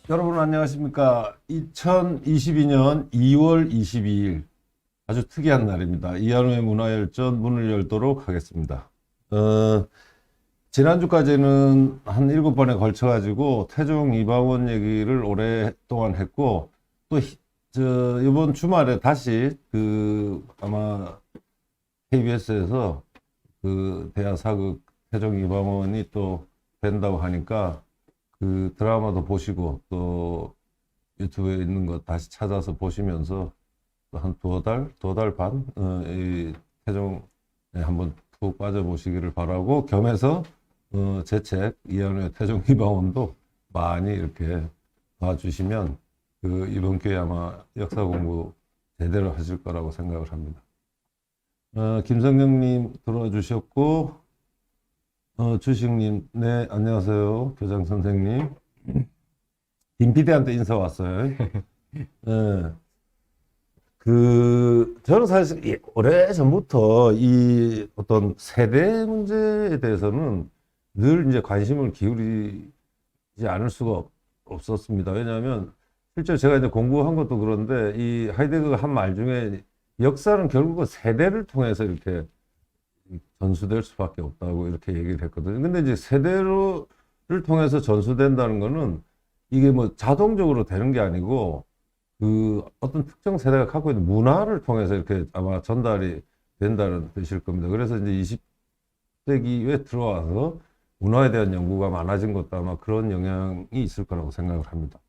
여러분 안녕하십니까? 2022년 2월 22일 아주 특이한 날입니다. 이한우의 문화열전 문을 열도록 하겠습니다. 지난주까지는 한 7번에 걸쳐가지고 태종 이방원 얘기를 오랫동안 했고 또 이번 주말에 다시 아마 KBS에서 대하 사극 태종 이방원이 또 된다고 하니까 그 드라마도 보시고 또 유튜브에 있는 거 다시 찾아서 보시면서 또 한 두 달 반, 이 태종에 한번 푹 빠져보시기를 바라고 겸해서 제 책 이한우의 태종 이방원도 많이 이렇게 봐주시면 이번 기회에 아마 역사 공부 제대로 하실 거라고 생각을 합니다. 김성경님 들어주셨고 주식님, 네, 안녕하세요. 교장 선생님. 김 PD한테 인사 왔어요. 네. 저는 사실 오래전부터 이 어떤 세대 문제에 대해서는 늘 이제 관심을 기울이지 않을 수가 없었습니다. 왜냐하면 실제로 제가 이제 공부한 것도 그런데 이 하이데거가 한 말 중에 역사는 결국은 세대를 통해서 이렇게 전수될 수밖에 없다고 이렇게 얘기를 했거든요. 근데 이제 세대를 통해서 전수된다는 거는 이게 뭐 자동적으로 되는 게 아니고 어떤 특정 세대가 갖고 있는 문화를 통해서 이렇게 아마 전달이 된다는 뜻일 겁니다. 그래서 이제 20세기에 들어와서 문화에 대한 연구가 많아진 것도 아마 그런 영향이 있을 거라고 생각을 합니다.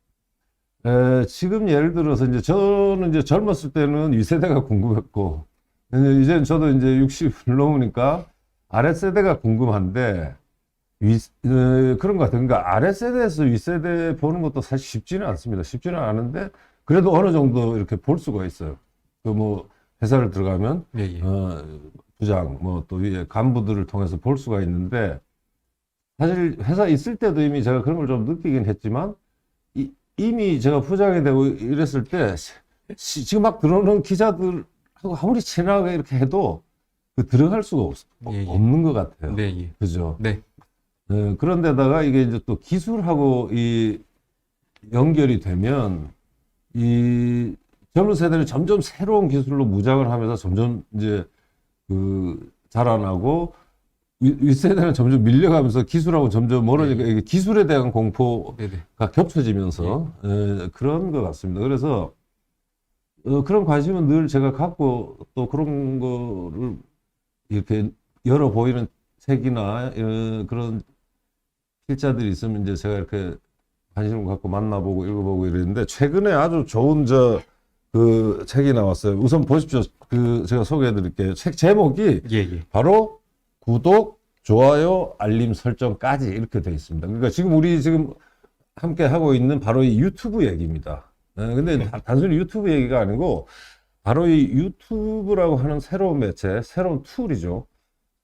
지금 예를 들어서 이제 저는 이제 젊었을 때는 윗세대가 궁금했고 이제는 저도 이제 60을 넘으니까 아랫세대가 궁금한데, 그런 것 같아요. 그러니까 아랫세대에서 윗세대 보는 것도 사실 쉽지는 않습니다. 쉽지는 않은데, 그래도 어느 정도 이렇게 볼 수가 있어요. 회사를 들어가면, 예. 부장, 또 위에 간부들을 통해서 볼 수가 있는데, 사실 회사에 있을 때도 이미 제가 그런 걸 좀 느끼긴 했지만, 이미 제가 부장이 되고 이랬을 때, 지금 막 들어오는 기자들, 아무리 친하게 이렇게 해도 들어갈 수가 없는 것 같아요. 네. 그죠? 네. 그런데다가 이게 이제 또 기술하고 이 연결이 되면 이 젊은 세대는 점점 새로운 기술로 무장을 하면서 점점 이제 자라나고 윗세대는 점점 밀려가면서 기술하고 점점 멀어지니까 이게 기술에 대한 공포가 겹쳐지면서 그런 것 같습니다. 그래서 그런 관심은 늘 제가 갖고 또 그런 거를 이렇게 열어 보이는 책이나 그런 필자들이 있으면 이제 제가 이렇게 관심을 갖고 만나보고 읽어보고 이랬는데 최근에 아주 좋은 책이 나왔어요. 우선 보십시오. 제가 소개해 드릴게요. 책 제목이 바로 구독, 좋아요, 알림 설정까지 이렇게 되어 있습니다. 그러니까 우리 지금 함께 하고 있는 바로 이 유튜브 얘기입니다. 근데 단순히 유튜브 얘기가 아니고 바로 이 유튜브라고 하는 새로운 매체, 새로운 툴이죠.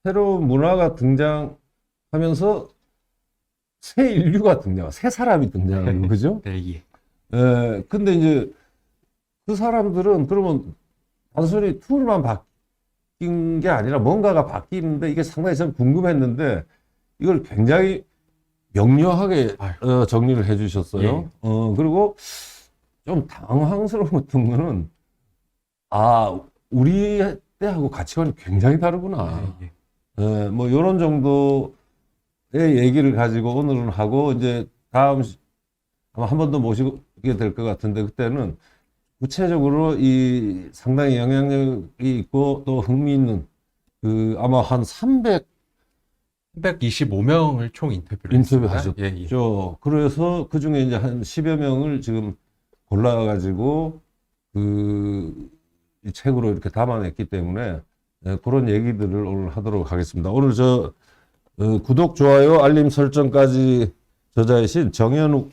새로운 문화가 등장하면서 새 인류가 새 사람이 등장하는 거죠. 네. 근데 이제 그 사람들은 그러면 단순히 툴만 바뀐 게 아니라 뭔가가 바뀌는데 이게 상당히 좀 궁금했는데 이걸 굉장히 명료하게 정리를 해 주셨어요. 그리고 좀 당황스러웠던 거는, 우리 때하고 가치관이 굉장히 다르구나. 이런 정도의 얘기를 가지고 오늘은 하고, 이제 다음, 아마 한 번 더 모시게 될 것 같은데, 그때는 구체적으로 이 상당히 영향력이 있고 또 흥미있는, 아마 한 325명을 총 인터뷰를 인터뷰하셨죠. 그래서 그 중에 이제 한 10여 명을 지금 골라가지고 이 책으로 이렇게 담아냈기 때문에 그런 얘기들을 오늘 하도록 하겠습니다. 오늘 구독, 좋아요, 알림 설정까지 저자이신 정현욱,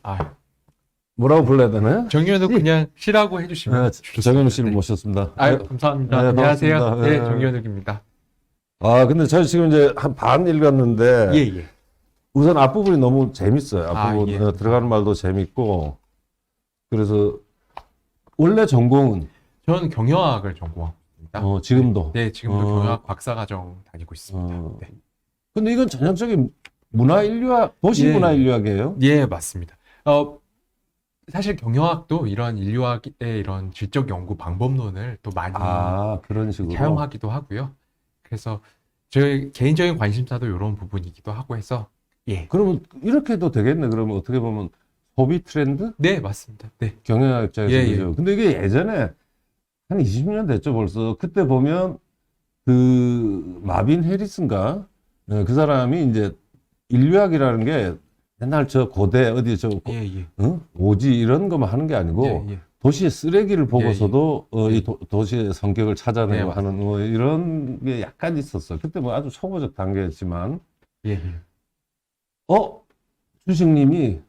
뭐라고 불러야 되나요? 정현욱 그냥 씨라고 해주시면 정현욱 씨를 모셨습니다. 감사합니다. 네, 안녕하세요. 반갑습니다. 네, 정현욱입니다. 근데 저희 지금 이제 한 반 읽었는데 우선 앞부분이 너무 재밌어요. 앞부분 들어가는 말도 재밌고. 그래서 원래 전공은 저는 경영학을 전공하고 있습니다. 지금도? 네, 지금도 경영학 박사과정 다니고 있습니다. 근데 이건 전형적인 문화인류학, 도시문화인류학이에요? 예, 맞습니다. 사실 경영학도 이런 인류학의 이런 질적 연구 방법론을 또 많이 그런 식으로. 사용하기도 하고요. 그래서 저희 개인적인 관심사도 이런 부분이기도 하고 해서 예. 그러면 이렇게 해도 되겠네. 그러면 어떻게 보면 소비 트렌드? 네, 맞습니다. 네. 경영학 입장에서 예, 그죠. 근데 이게 예전에 한 20년 됐죠, 벌써. 그때 보면 그 마빈 해리슨가 그 사람이 이제 인류학이라는 게 옛날 저 고대 어디 저 예, 예. 오지 이런 것만 하는 게 아니고 예, 예. 도시의 쓰레기를 보고서도 예. 이 도시의 성격을 찾아내고 네, 하는 뭐 이런 게 약간 있었어. 그때 뭐 아주 초보적 단계였지만 예, 예. 주식님이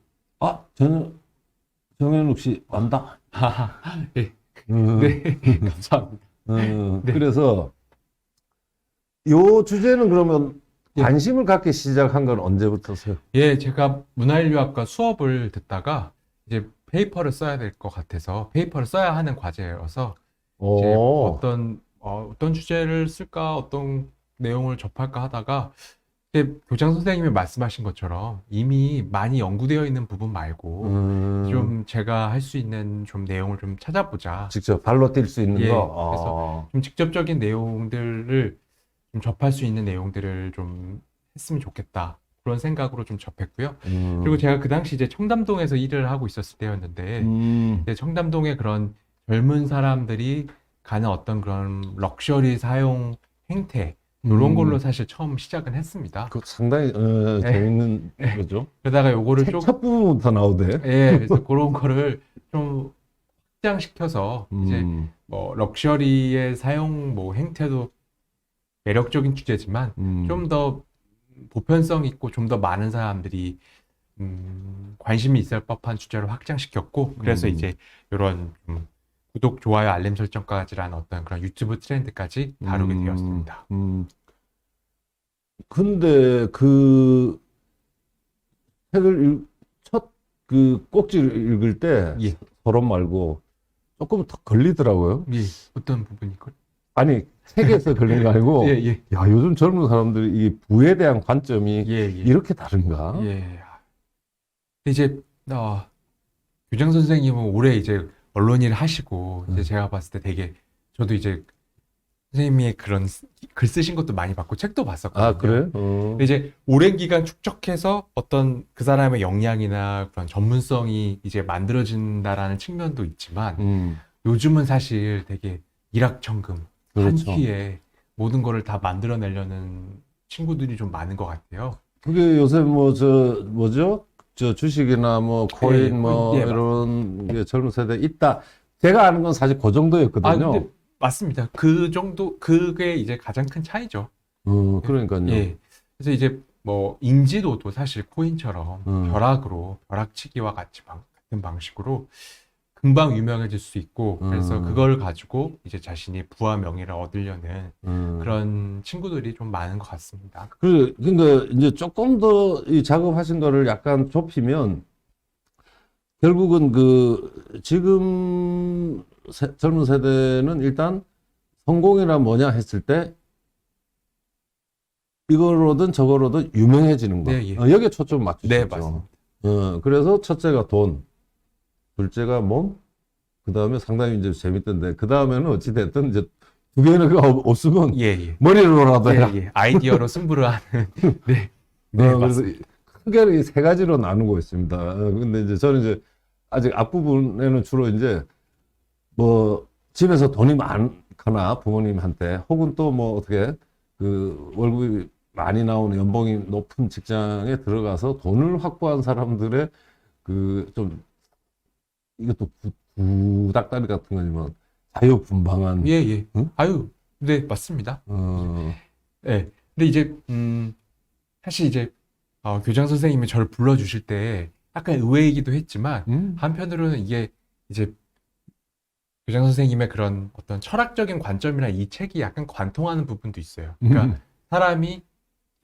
정현욱 씨 안다. 예. 음, 네, 감사합니다. 네. 그래서 요 주제는 그러면 예. 관심을 갖기 시작한 건 언제부터세요? 예, 제가 문화인류학과 수업을 듣다가 이제 페이퍼를 써야 될 것 같아서 페이퍼를 써야 하는 과제여서 이제 어떤 주제를 쓸까, 어떤 내용을 접할까 하다가 이제 교장 선생님이 말씀하신 것처럼 이미 많이 연구되어 있는 부분 말고 좀 제가 할 수 있는 좀 내용을 좀 찾아보자. 직접 발로 뛸 수 있는 예, 거. 그래서 좀 직접적인 내용들을 좀 접할 수 있는 내용들을 좀 했으면 좋겠다. 그런 생각으로 좀 접했고요. 그리고 제가 그 당시 이제 청담동에서 일을 하고 있었을 때였는데, 이제 청담동에 그런 젊은 사람들이 가는 어떤 그런 럭셔리 사용 행태, 이런 걸로 사실 처음 시작은 했습니다. 그 상당히 재밌는 거죠. 그러다가 요거를 책 좀, 첫 부분부터 나오대. 예, 그래서 그런 거를 좀 확장시켜서 이제 뭐 럭셔리의 사용 뭐 행태도 매력적인 주제지만 좀 더 보편성 있고 좀 더 많은 사람들이 관심이 있을 법한 주제로 확장시켰고 그래서 이제 이런 구독, 좋아요, 알림 설정까지라는 어떤 그런 유튜브 트렌드까지 다루게 되었습니다. 근데 그 책을 첫 그 꼭지를 읽을 때 예. 서론 말고 조금 더 걸리더라고요. 예, 어떤 부분이걸? 아니 책에서 걸린 거 아니고 예, 예. 야 요즘 젊은 사람들이 이 부에 대한 관점이 예, 예. 이렇게 다른가? 예. 이제 교장 선생님은 올해 이제 언론 일을 하시고 이제 제가 봤을 때 되게 저도 이제 선생님이 그런 글 쓰신 것도 많이 봤고 책도 봤었거든요. 아 그래? 근데 이제 오랜 기간 축적해서 어떤 그 사람의 역량이나 그런 전문성이 이제 만들어진다라는 측면도 있지만 요즘은 사실 되게 일확천금 한 그렇죠. 끼에 모든 거를 다 만들어내려는 친구들이 좀 많은 것 같아요. 그게 요새 뭐 저 뭐죠? 저 주식이나 뭐 코인 예, 뭐 예, 이런 게 젊은 세대 있다. 제가 아는 건 사실 그 정도였거든요. 근데 맞습니다. 그 정도, 그게 이제 가장 큰 차이죠. 그러니까요. 예. 그래서 이제 뭐 인지도도 사실 코인처럼 벼락치기와 같은 방식으로 금방 유명해질 수 있고 그래서 그걸 가지고 이제 자신이 부와 명예를 얻으려는 그런 친구들이 좀 많은 것 같습니다. 그러니까 이제 조금 더 이 작업하신 거를 약간 좁히면 결국은 그 지금 젊은 세대는 일단 성공이란 뭐냐 했을 때 이거로든 저거로든 유명해지는 거. 네, 예. 여기에 초점 맞추시죠. 네, 맞습니다. 그래서 첫째가 돈, 둘째가 몸, 그 다음에 상당히 이제 재밌던데 그 다음에는 어찌 됐든 이제 두 개는 없으면 예. 머리로라도 해라. 예. 아이디어로 승부를 하는. 네. 그래서 맞습니다. 크게 이 세 가지로 나누고 있습니다. 근데 이제 저는 이제 아직 앞부분에는 주로 이제 뭐 집에서 돈이 많거나 부모님한테 혹은 또 뭐 어떻게 그 월급이 많이 나오는 연봉이 높은 직장에 들어가서 돈을 확보한 사람들의 그 좀 이것도 구닥다리 같은 거지만 자유분방한 예. 응? 네, 맞습니다. 네. 근데 이제 사실 이제 교장 선생님이 저를 불러주실 때 약간 의외이기도 했지만 한편으로는 이게 이제 교장 선생님의 그런 어떤 철학적인 관점이나 이 책이 약간 관통하는 부분도 있어요. 그러니까 사람이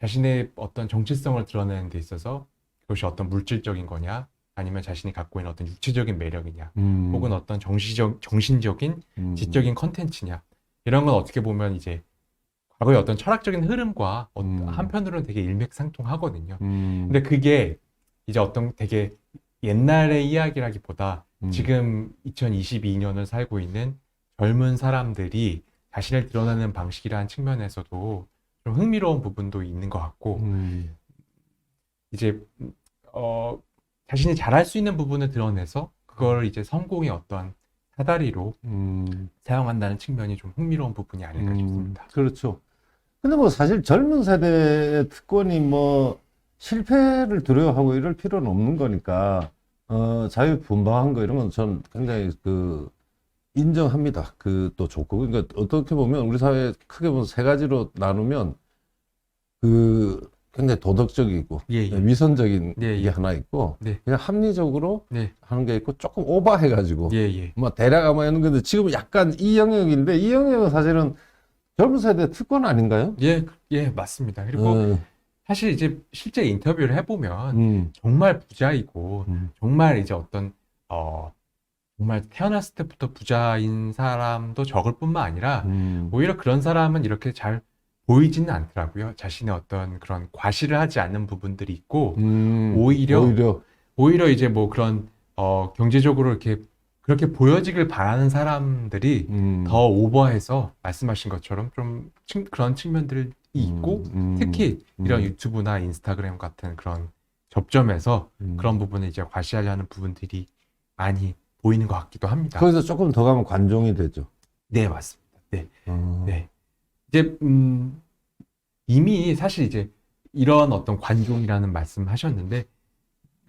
자신의 어떤 정체성을 드러내는 데 있어서 그것이 어떤 물질적인 거냐, 아니면 자신이 갖고 있는 어떤 육체적인 매력이냐, 혹은 어떤 정신적인, 지적인 컨텐츠냐, 이런 건 어떻게 보면 이제 과거의 어떤 철학적인 흐름과 한편으로는 되게 일맥상통하거든요. 근데 그게 이제 어떤 되게 옛날의 이야기라기보다 음. 지금 2022년을 살고 있는 젊은 사람들이 자신을 드러내는 방식이라는 측면에서도 좀 흥미로운 부분도 있는 것 같고, 이제 자신이 잘할 수 있는 부분을 드러내서 그걸 이제 성공의 어떤 사다리로 사용한다는 측면이 좀 흥미로운 부분이 아닐까 싶습니다. 그렇죠. 근데 뭐 사실 젊은 세대의 특권이 뭐 실패를 두려워하고 이럴 필요는 없는 거니까 자유분방한 거 이런 건 전 굉장히 그 인정합니다. 그 또 좋고 그러니까 어떻게 보면 우리 사회 크게 보면 세 가지로 나누면 그 굉장히 도덕적이고 예, 예. 위선적인 예, 게 예. 하나 있고 네. 그냥 합리적으로 네. 하는 게 있고 조금 오버해가지고 예, 예. 뭐 대략 아마 하는 건데 지금 약간 이 영역인데 이 영역은 사실은 젊은 세대 특권 아닌가요? 예, 예, 맞습니다. 그리고 사실 이제 실제 인터뷰를 해보면 정말 부자이고 정말 이제 어떤 정말 태어났을 때부터 부자인 사람도 적을 뿐만 아니라 오히려 그런 사람은 이렇게 잘 보이지는 않더라고요. 자신의 어떤 그런 과시를 하지 않는 부분들이 있고 오히려 이제 뭐 그런 경제적으로 이렇게 그렇게 보여지길 바라는 사람들이 더 오버해서 말씀하신 것처럼 좀 그런 측면들이 있고 특히 이런 유튜브나 인스타그램 같은 그런 접점에서 그런 부분을 이제 과시하려는 부분들이 많이 보이는 것 같기도 합니다. 거기서 조금 더 가면 관종이 되죠. 네, 맞습니다. 네. 네. 이제 이미 사실 이제 이런 어떤 관종이라는 말씀하셨는데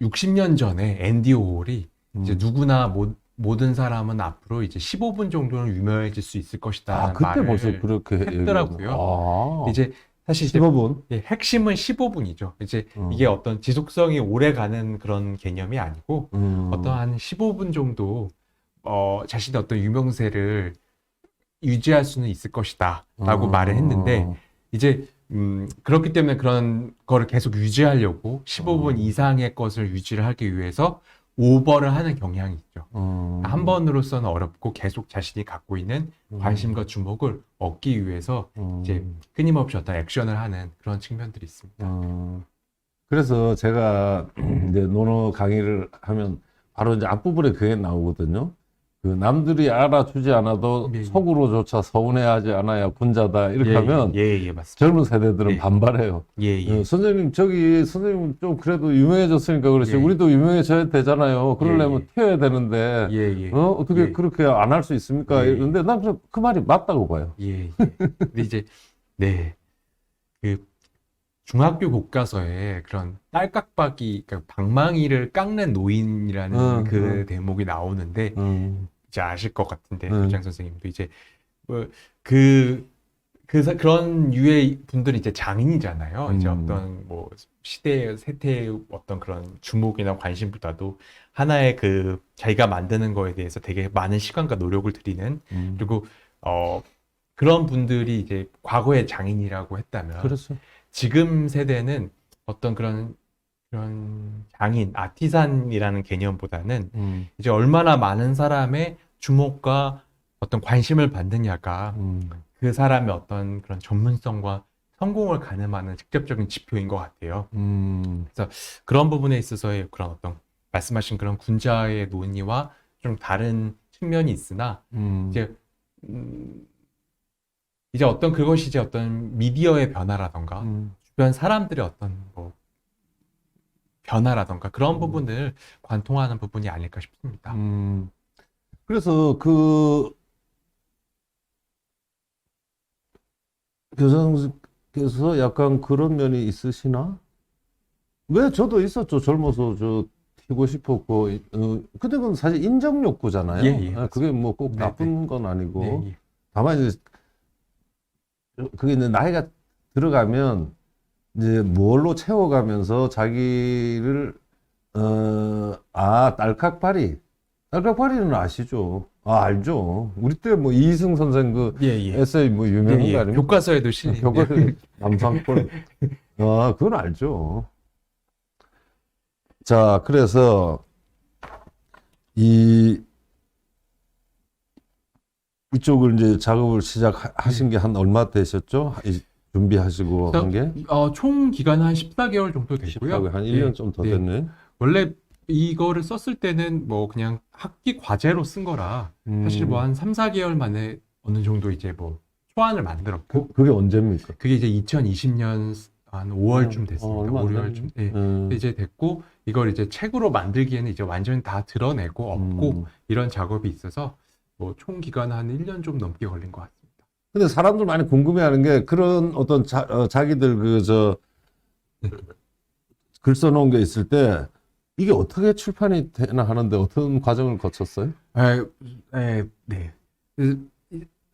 60년 전에 앤디 오홀이 이제 누구나 모든 사람은 앞으로 이제 15분 정도는 유명해질 수 있을 것이다. 그때 말을 벌써 그렇게 했더라고요. 이제 사실 이제 15분? 예, 핵심은 15분이죠. 이제 이게 어떤 지속성이 오래 가는 그런 개념이 아니고 어떤 한 15분 정도 자신의 어떤 유명세를 유지할 수는 있을 것이다라고 말을 했는데 이제 그렇기 때문에 그런 거를 계속 유지하려고 15분 이상의 것을 유지를 하기 위해서 오버를 하는 경향이 있죠. 한 번으로서는 어렵고 계속 자신이 갖고 있는 관심과 주목을 얻기 위해서 이제 끊임없이 어떤 액션을 하는 그런 측면들이 있습니다. 그래서 제가 이제 논어 강의를 하면 바로 이제 앞부분에 그게 나오거든요. 그 남들이 알아주지 않아도 예, 예. 속으로조차 서운해하지 않아야 군자다 이렇게 하면 예, 맞습니다. 젊은 세대들은 예. 반발해요. 예. 선생님 선생님 좀 그래도 유명해졌으니까 그렇지 예. 우리도 유명해져야 되잖아요. 그러려면 예. 튀어야 되는데 예. 어떻게 예. 그렇게 안 할 수 있습니까? 예. 근데 난 그 말이 맞다고 봐요. 예. 근데 이제 네. 그 중학교 교과서에 그런 딸깍박이, 그러니까 방망이를 깎는 노인이라는 그 대목이 나오는데 이제 아실 것 같은데 교장 선생님도 이제 뭐 그런 유의 분들이 이제 장인이잖아요. 이제 어떤 뭐 시대의 세태의 어떤 그런 주목이나 관심보다도 하나의 그 자기가 만드는 거에 대해서 되게 많은 시간과 노력을 들이는 그리고 그런 분들이 이제 과거의 장인이라고 했다면 그렇죠. 지금 세대는 어떤 그런 장인, 아티산이라는 개념보다는 이제 얼마나 많은 사람의 주목과 어떤 관심을 받느냐가 그 사람의 어떤 그런 전문성과 성공을 가늠하는 직접적인 지표인 것 같아요. 그래서 그런 부분에 있어서의 그런 어떤 말씀하신 그런 군자의 논의와 좀 다른 측면이 있으나 이제 어떤 그것이 이제 어떤 미디어의 변화라던가 주변 사람들의 어떤 뭐 변화라던가 그런 부분을 관통하는 부분이 아닐까 싶습니다. 그래서 그 교장님께서 약간 그런 면이 있으시나? 왜 저도 있었죠. 젊어서 저 튀고 싶었고 근데 그건 사실 인정 욕구잖아요. 예, 그게 뭐 꼭 네, 나쁜 건 아니고 예. 다만 이제 그게 이제 나이가 들어가면 이제 뭘로 채워가면서 자기를 딸깍파리는 아시죠? 알죠. 우리 때 뭐 이승 선생 그 에세이 뭐 유명한 거 아닙니까? 교과서에도 실린 교과서에 남상권 그건 알죠. 자, 그래서 이쪽을 이제 작업을 시작하신 게 한 얼마 되셨죠? 준비하시고 한 게? 총 기간은 한 14개월 정도 되고요. 한 1년 좀 더 됐네. 원래 이거를 썼을 때는 뭐 그냥 학기 과제로 쓴 거라 사실 뭐 한 3, 4개월 만에 어느 정도 이제 뭐 초안을 만들었고 그게 언제입니까? 그게 이제 2020년 한 5월쯤 됐습니다. 얼마 안 5, 6월쯤. 예. 됐네. 이제 됐고 이걸 이제 책으로 만들기에는 이제 완전히 다 드러내고 없고 이런 작업이 있어서 뭐 총 기간 한 1년 좀 넘게 걸린 것 같습니다. 근데 사람들 많이 궁금해하는 게 그런 어떤 자기들 글 써놓은 게 있을 때 이게 어떻게 출판이 되나 하는데 어떤 과정을 거쳤어요? 네.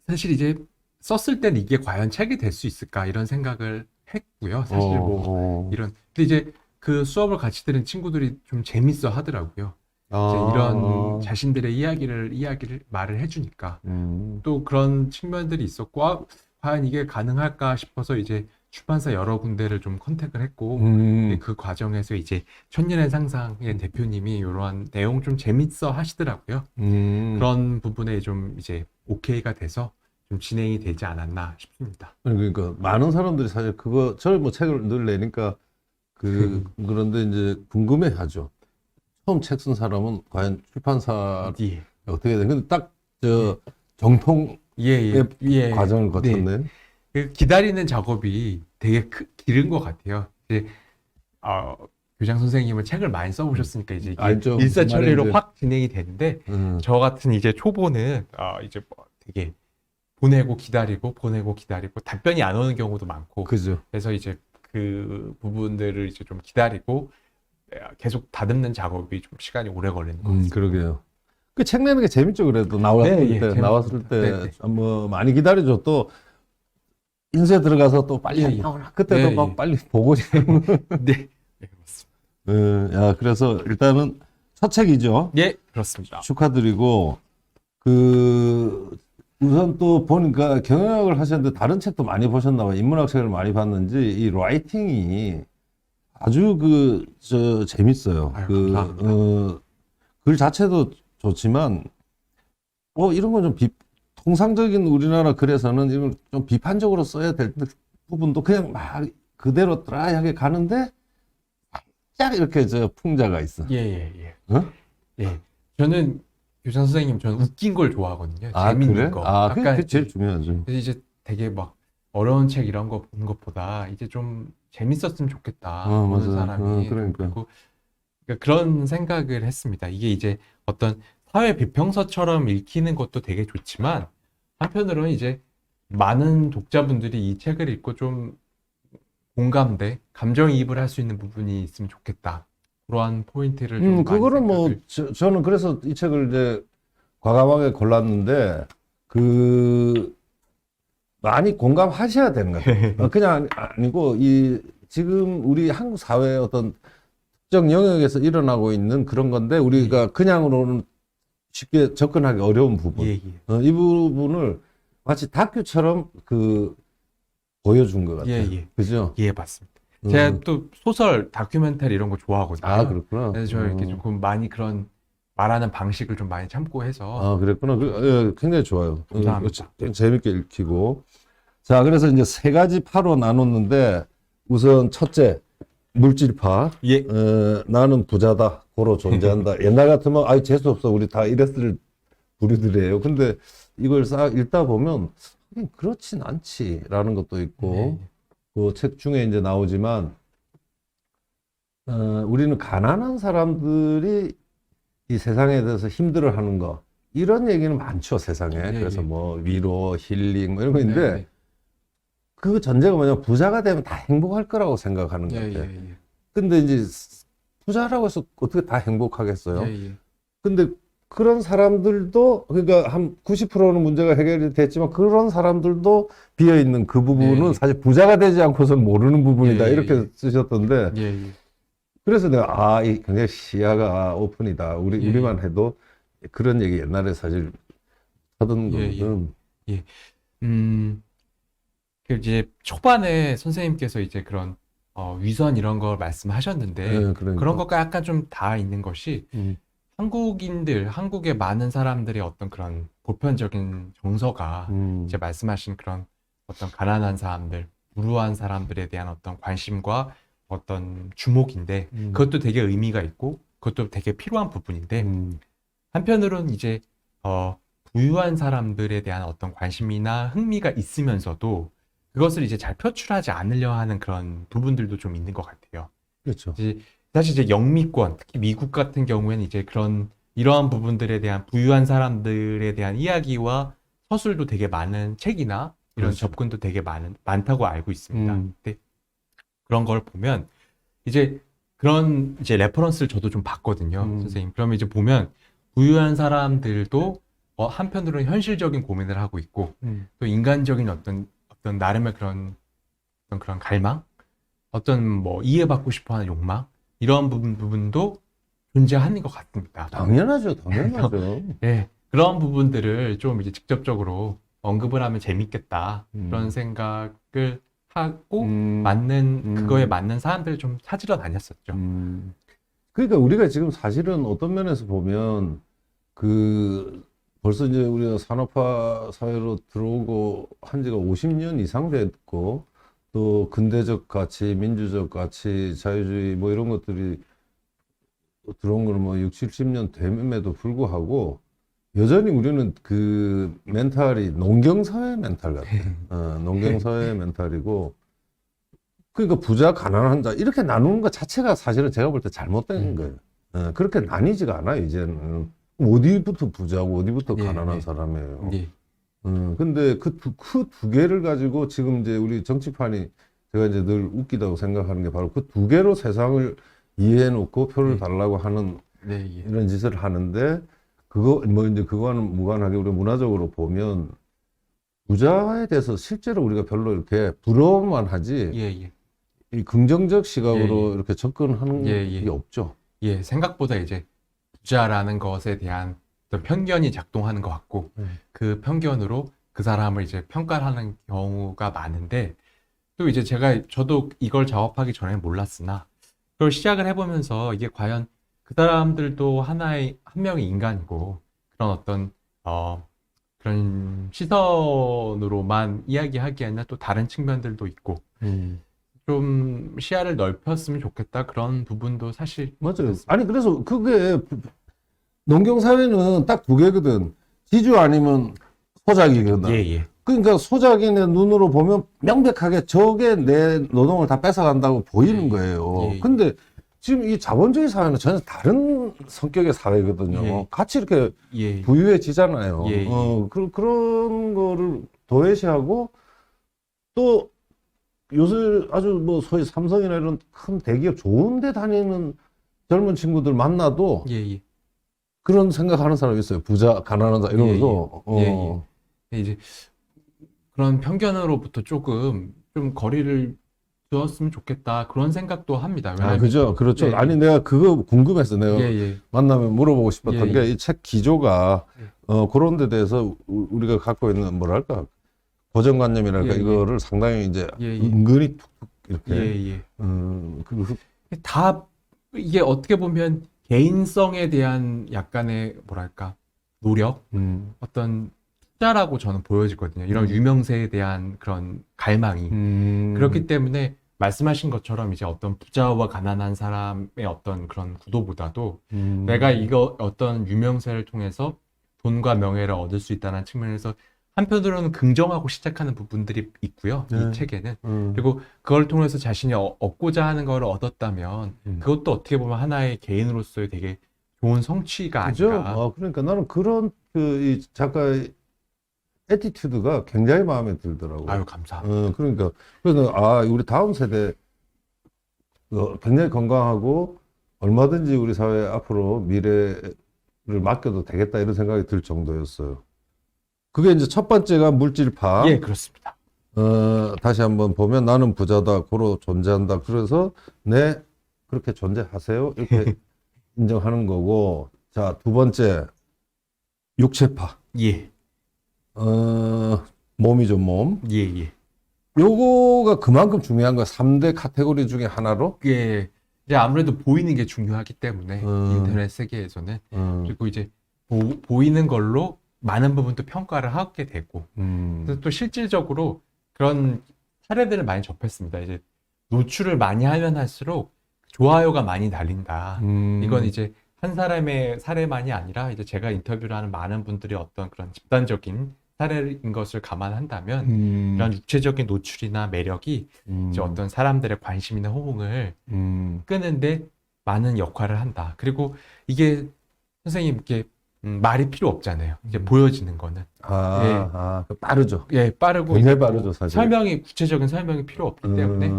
사실 이제 썼을 땐 이게 과연 책이 될 수 있을까 이런 생각을 했고요. 사실 뭐 이런 근데 이제 그 수업을 같이 들은 친구들이 좀 재밌어 하더라고요. 이제 이런 자신들의 이야기를 말을 해주니까 또 그런 측면들이 있었고 과연 이게 가능할까 싶어서 이제 출판사 여러 군데를 좀 컨택을 했고 그 과정에서 이제 천년의 상상의 대표님이 이러한 내용 좀 재밌어 하시더라고요. 그런 부분에 좀 이제 오케이가 돼서 좀 진행이 되지 않았나 싶습니다. 그러니까 많은 사람들이 사실 저를 뭐 책을 늘 내니까 그런데 이제 궁금해하죠. 처음 책 쓴 사람은 과연 출판사 예. 어떻게 돼? 근데 딱 정통 예. 과정을 거쳤네. 그 기다리는 작업이 되게 길은 것 같아요. 이제 교장 선생님은 책을 많이 써보셨으니까 이제 이게 일사천리로 확 진행이 되는데 저 같은 이제 초보는 이제 뭐 되게 보내고 기다리고 답변이 안 오는 경우도 많고 그죠. 그래서 이제 그 부분들을 이제 좀 기다리고 계속 다듬는 작업이 좀 시간이 오래 걸리는 것 같습니다. 그러게요. 그 책 내는 게 재밌죠. 그래도 나왔을 때 뭐 많이 기다리죠. 또 인쇄 들어가서 또 빨리 나오나 그때도 막 빨리 보고 네, 맞습니다. 야, 그래서 일단은 첫 책이죠. 예, 그렇습니다. 축하드리고 우선 또 보니까 경영학을 하셨는데 다른 책도 많이 보셨나 봐요. 인문학 책을 많이 봤는지 이 라이팅이 아주 재밌어요. 감사합니다. 글 자체도 좋지만 이런 건 좀 통상적인 우리나라 글에서는 이걸 좀 비판적으로 써야 될 부분도 그냥 막 그대로 드라이하게 가는데 살짝 이렇게 풍자가 있어. 예. 어? 예. 저는 교장 선생님 저는 웃긴 걸 좋아하거든요. 재밌는 그래? 거. 그게 제일 중요하죠. 그래서 이제 되게 막 어려운 책 이런 거 보는 것보다 이제 좀 재밌었으면 좋겠다. 보는 사람이. 그러니까 그런 생각을 했습니다. 이게 이제 어떤 사회 비평서처럼 읽히는 것도 되게 좋지만 한편으로는 이제 많은 독자분들이 이 책을 읽고 좀 공감대, 감정이입을 할 수 있는 부분이 있으면 좋겠다. 그러한 포인트를 좀 그거는 뭐 저는 그래서 이 책을 이제 과감하게 골랐는데 많이 공감하셔야 되는 것 같아요. 그냥 아니고 지금 우리 한국 사회의 어떤 특정 영역에서 일어나고 있는 그런 건데 우리가 그냥으로는 쉽게 접근하기 어려운 부분. 이 부분을 마치 다큐처럼 보여준 것 같아요. 그죠? 예, 맞습니다. 제가 또 소설, 다큐멘터리 이런 거 좋아하거든요. 그렇구나. 그래서 저 이렇게 조금 많이 그런 말하는 방식을 좀 많이 참고해서. 그랬구나. 굉장히 좋아요. 감사합니다. 재밌게 읽히고. 자, 그래서 이제 세 가지 파로 나눴는데 우선 첫째, 물질파. 나는 부자다. 고로 존재한다. 옛날 같으면 재수 없어. 우리 다 이랬을 부류들이에요. 근데 이걸 싹 읽다 보면 그렇진 않지라는 것도 있고 그 책 중에 이제 나오지만 우리는 가난한 사람들이 이 세상에 대해서 힘들어하는 거 이런 얘기는 많죠 세상에. 그래서 뭐 위로, 힐링 뭐 이런 거 있는데 그 전제가 뭐냐면 부자가 되면 다 행복할 거라고 생각하는 것 같아요. 근데 이제 부자라고 해서 어떻게 다 행복하겠어요? 근데 그런 사람들도 그러니까 한 90%는 문제가 해결이 됐지만 그런 사람들도 비어 있는 그 부분은 사실 부자가 되지 않고서는 모르는 부분이다 이렇게 쓰셨던데 그래서 내가 굉장히 시야가 오픈이다. 우리만 해도 그런 얘기 옛날에 사실 하던 거거든. 이제 초반에 선생님께서 이제 그런 위선 이런 걸 말씀하셨는데 그런 것과 약간 좀 다 있는 것이 한국의 많은 사람들의 어떤 그런 보편적인 정서가 이제 말씀하신 그런 어떤 가난한 사람들, 무루한 사람들에 대한 어떤 관심과 어떤 주목인데 그것도 되게 의미가 있고 그것도 되게 필요한 부분인데 한편으로는 이제 부유한 사람들에 대한 어떤 관심이나 흥미가 있으면서도 그것을 이제 잘 표출하지 않으려 하는 그런 부분들도 좀 있는 것 같아요. 그렇죠. 이제 사실 이제 영미권, 특히 미국 같은 경우에는 이제 이러한 부분들에 대한 부유한 사람들에 대한 이야기와 서술도 되게 많은 책이나 이런 그렇죠. 접근도 되게 많다고 알고 있습니다. 음. 근데 그런 걸 보면 이제 그런 이제 레퍼런스를 저도 좀 봤거든요, 선생님. 그러면 이제 보면 부유한 사람들도 한편으로는 현실적인 고민을 하고 있고 또 인간적인 어떤 나름의 그런 갈망, 어떤 뭐 이해받고 싶어하는 욕망 이런 부분도 존재하는 것 같습니다. 당연하죠, 당연하죠. 네, 그런 부분들을 좀 이제 직접적으로 언급을 하면 재밌겠다 그런 생각을 하고 그거에 맞는 사람들을 좀 찾으러 다녔었죠. 그러니까 우리가 지금 사실은 어떤 면에서 보면 벌써 이제 우리가 산업화 사회로 들어오고 한 지가 50년 이상 됐고 또 근대적 가치, 민주적 가치, 자유주의 뭐 이런 것들이 들어온 거는 뭐 60, 70년 됨에도 불구하고 여전히 우리는 그 멘탈이 농경사회 멘탈 같아. 농경사회 멘탈이고 그러니까 부자, 가난한 자 이렇게 나누는 것 자체가 사실은 제가 볼 때 잘못된 거예요. 그렇게 나뉘지가 않아요, 이제는. 어디부터 부자고 어디부터 가난한 사람이에요. 근데 그 두 개를 가지고 지금 이제 우리 정치판이 제가 이제 늘 웃기다고 생각하는 게 바로 그 두 개로 세상을 이해해 놓고 표를 달라고 하는 이런 짓을 하는데 그거와는 무관하게 우리 문화적으로 보면 부자에 대해서 실제로 우리가 별로 이렇게 부러워만 하지 이 긍정적 시각으로 이렇게 접근하는 게 없죠. 생각보다 이제 부자라는 것에 대한 어떤 편견이 작동하는 것 같고 그 편견으로 그 사람을 이제 평가를 하는 경우가 많은데 또 이제 저도 이걸 작업하기 전에 몰랐으나 그걸 시작을 해보면서 이게 과연 그 사람들도 한 명의 인간이고 그런 어떤 그런 시선으로만 이야기하기에는 또 다른 측면들도 있고 좀 시야를 넓혔으면 좋겠다 그런 부분도 사실 맞아요. 있었습니다. 아니 그래서 그게 농경사회는 딱 두 개거든. 지주 아니면 소작이거든. 그러니까 소작인의 눈으로 보면 명백하게 저게 내 노동을 다 뺏어간다고 보이는 거예요. 근데 지금 이 자본주의 사회는 전혀 다른 성격의 사회거든요. 같이 이렇게 부유해지잖아요. 그런 거를 도외시하고 또 요새 아주 뭐 소위 삼성이나 이런 큰 대기업 좋은 데 다니는 젊은 친구들 만나도 그런 생각하는 사람이 있어요. 부자, 가난한 자 이러면서 이제 그런 편견으로부터 좀 거리를 두었으면 좋겠다 그런 생각도 합니다. 그죠, 그렇죠. 아니 내가 그거 궁금했어. 내가 만나면 물어보고 싶었던 게 이 책 기조가 그런 데 대해서 우리가 갖고 있는 뭐랄까 고정관념이랄까 이거를 상당히 이제 은근히 툭툭 이렇게 다 이게 어떻게 보면 개인성에 대한 약간의 뭐랄까 노력, 어떤 투자라고 저는 보여지거든요. 이런 유명세에 대한 그런 갈망이 그렇기 때문에 말씀하신 것처럼 이제 어떤 부자와 가난한 사람의 어떤 그런 구도보다도 내가 이거 어떤 유명세를 통해서 돈과 명예를 얻을 수 있다는 측면에서 한편으로는 긍정하고 시작하는 부분들이 있고요. 이 책에는. 그리고 그걸 통해서 자신이 얻고자 하는 걸 얻었다면 그것도 어떻게 보면 하나의 개인으로서의 되게 좋은 성취가 아닌가. 그러니까 나는 그런 이 작가의 애티튜드가 굉장히 마음에 들더라고요. 아유, 감사합니다. 그러니까 그래서 우리 다음 세대 굉장히 건강하고 얼마든지 우리 사회 앞으로 미래를 맡겨도 되겠다 이런 생각이 들 정도였어요. 그게 이제 첫 번째가 물질파. 그렇습니다. 다시 한번 보면 나는 부자다, 고로 존재한다. 그래서 그렇게 존재하세요. 이렇게 인정하는 거고. 자, 두 번째, 육체파. 몸이죠, 몸. 요거가 그만큼 중요한 거야. 3대 카테고리 중에 하나로. 이제 아무래도 보이는 게 중요하기 때문에 인터넷 세계에서는 그리고 이제 보이는 걸로 많은 부분 또 평가를 하게 되고 그래서 또 실질적으로 그런 사례들을 많이 접했습니다. 이제 노출을 많이 하면 할수록 좋아요가 많이 달린다. 이건 음. 이제 한 사람의 사례만이 아니라 이제 제가 인터뷰를 하는 많은 분들이 어떤 그런 집단적인 사례인 것을 감안한다면 이런 육체적인 노출이나 매력이 이제 어떤 사람들의 관심이나 호응을 끄는데 많은 역할을 한다. 그리고 이게 선생님 이렇게 말이 필요 없잖아요. 이제 보여지는 거는. 빠르죠. 예, 빠르고 굉장히 이제 뭐 빠르죠, 사실. 구체적인 설명이 필요 없기 때문에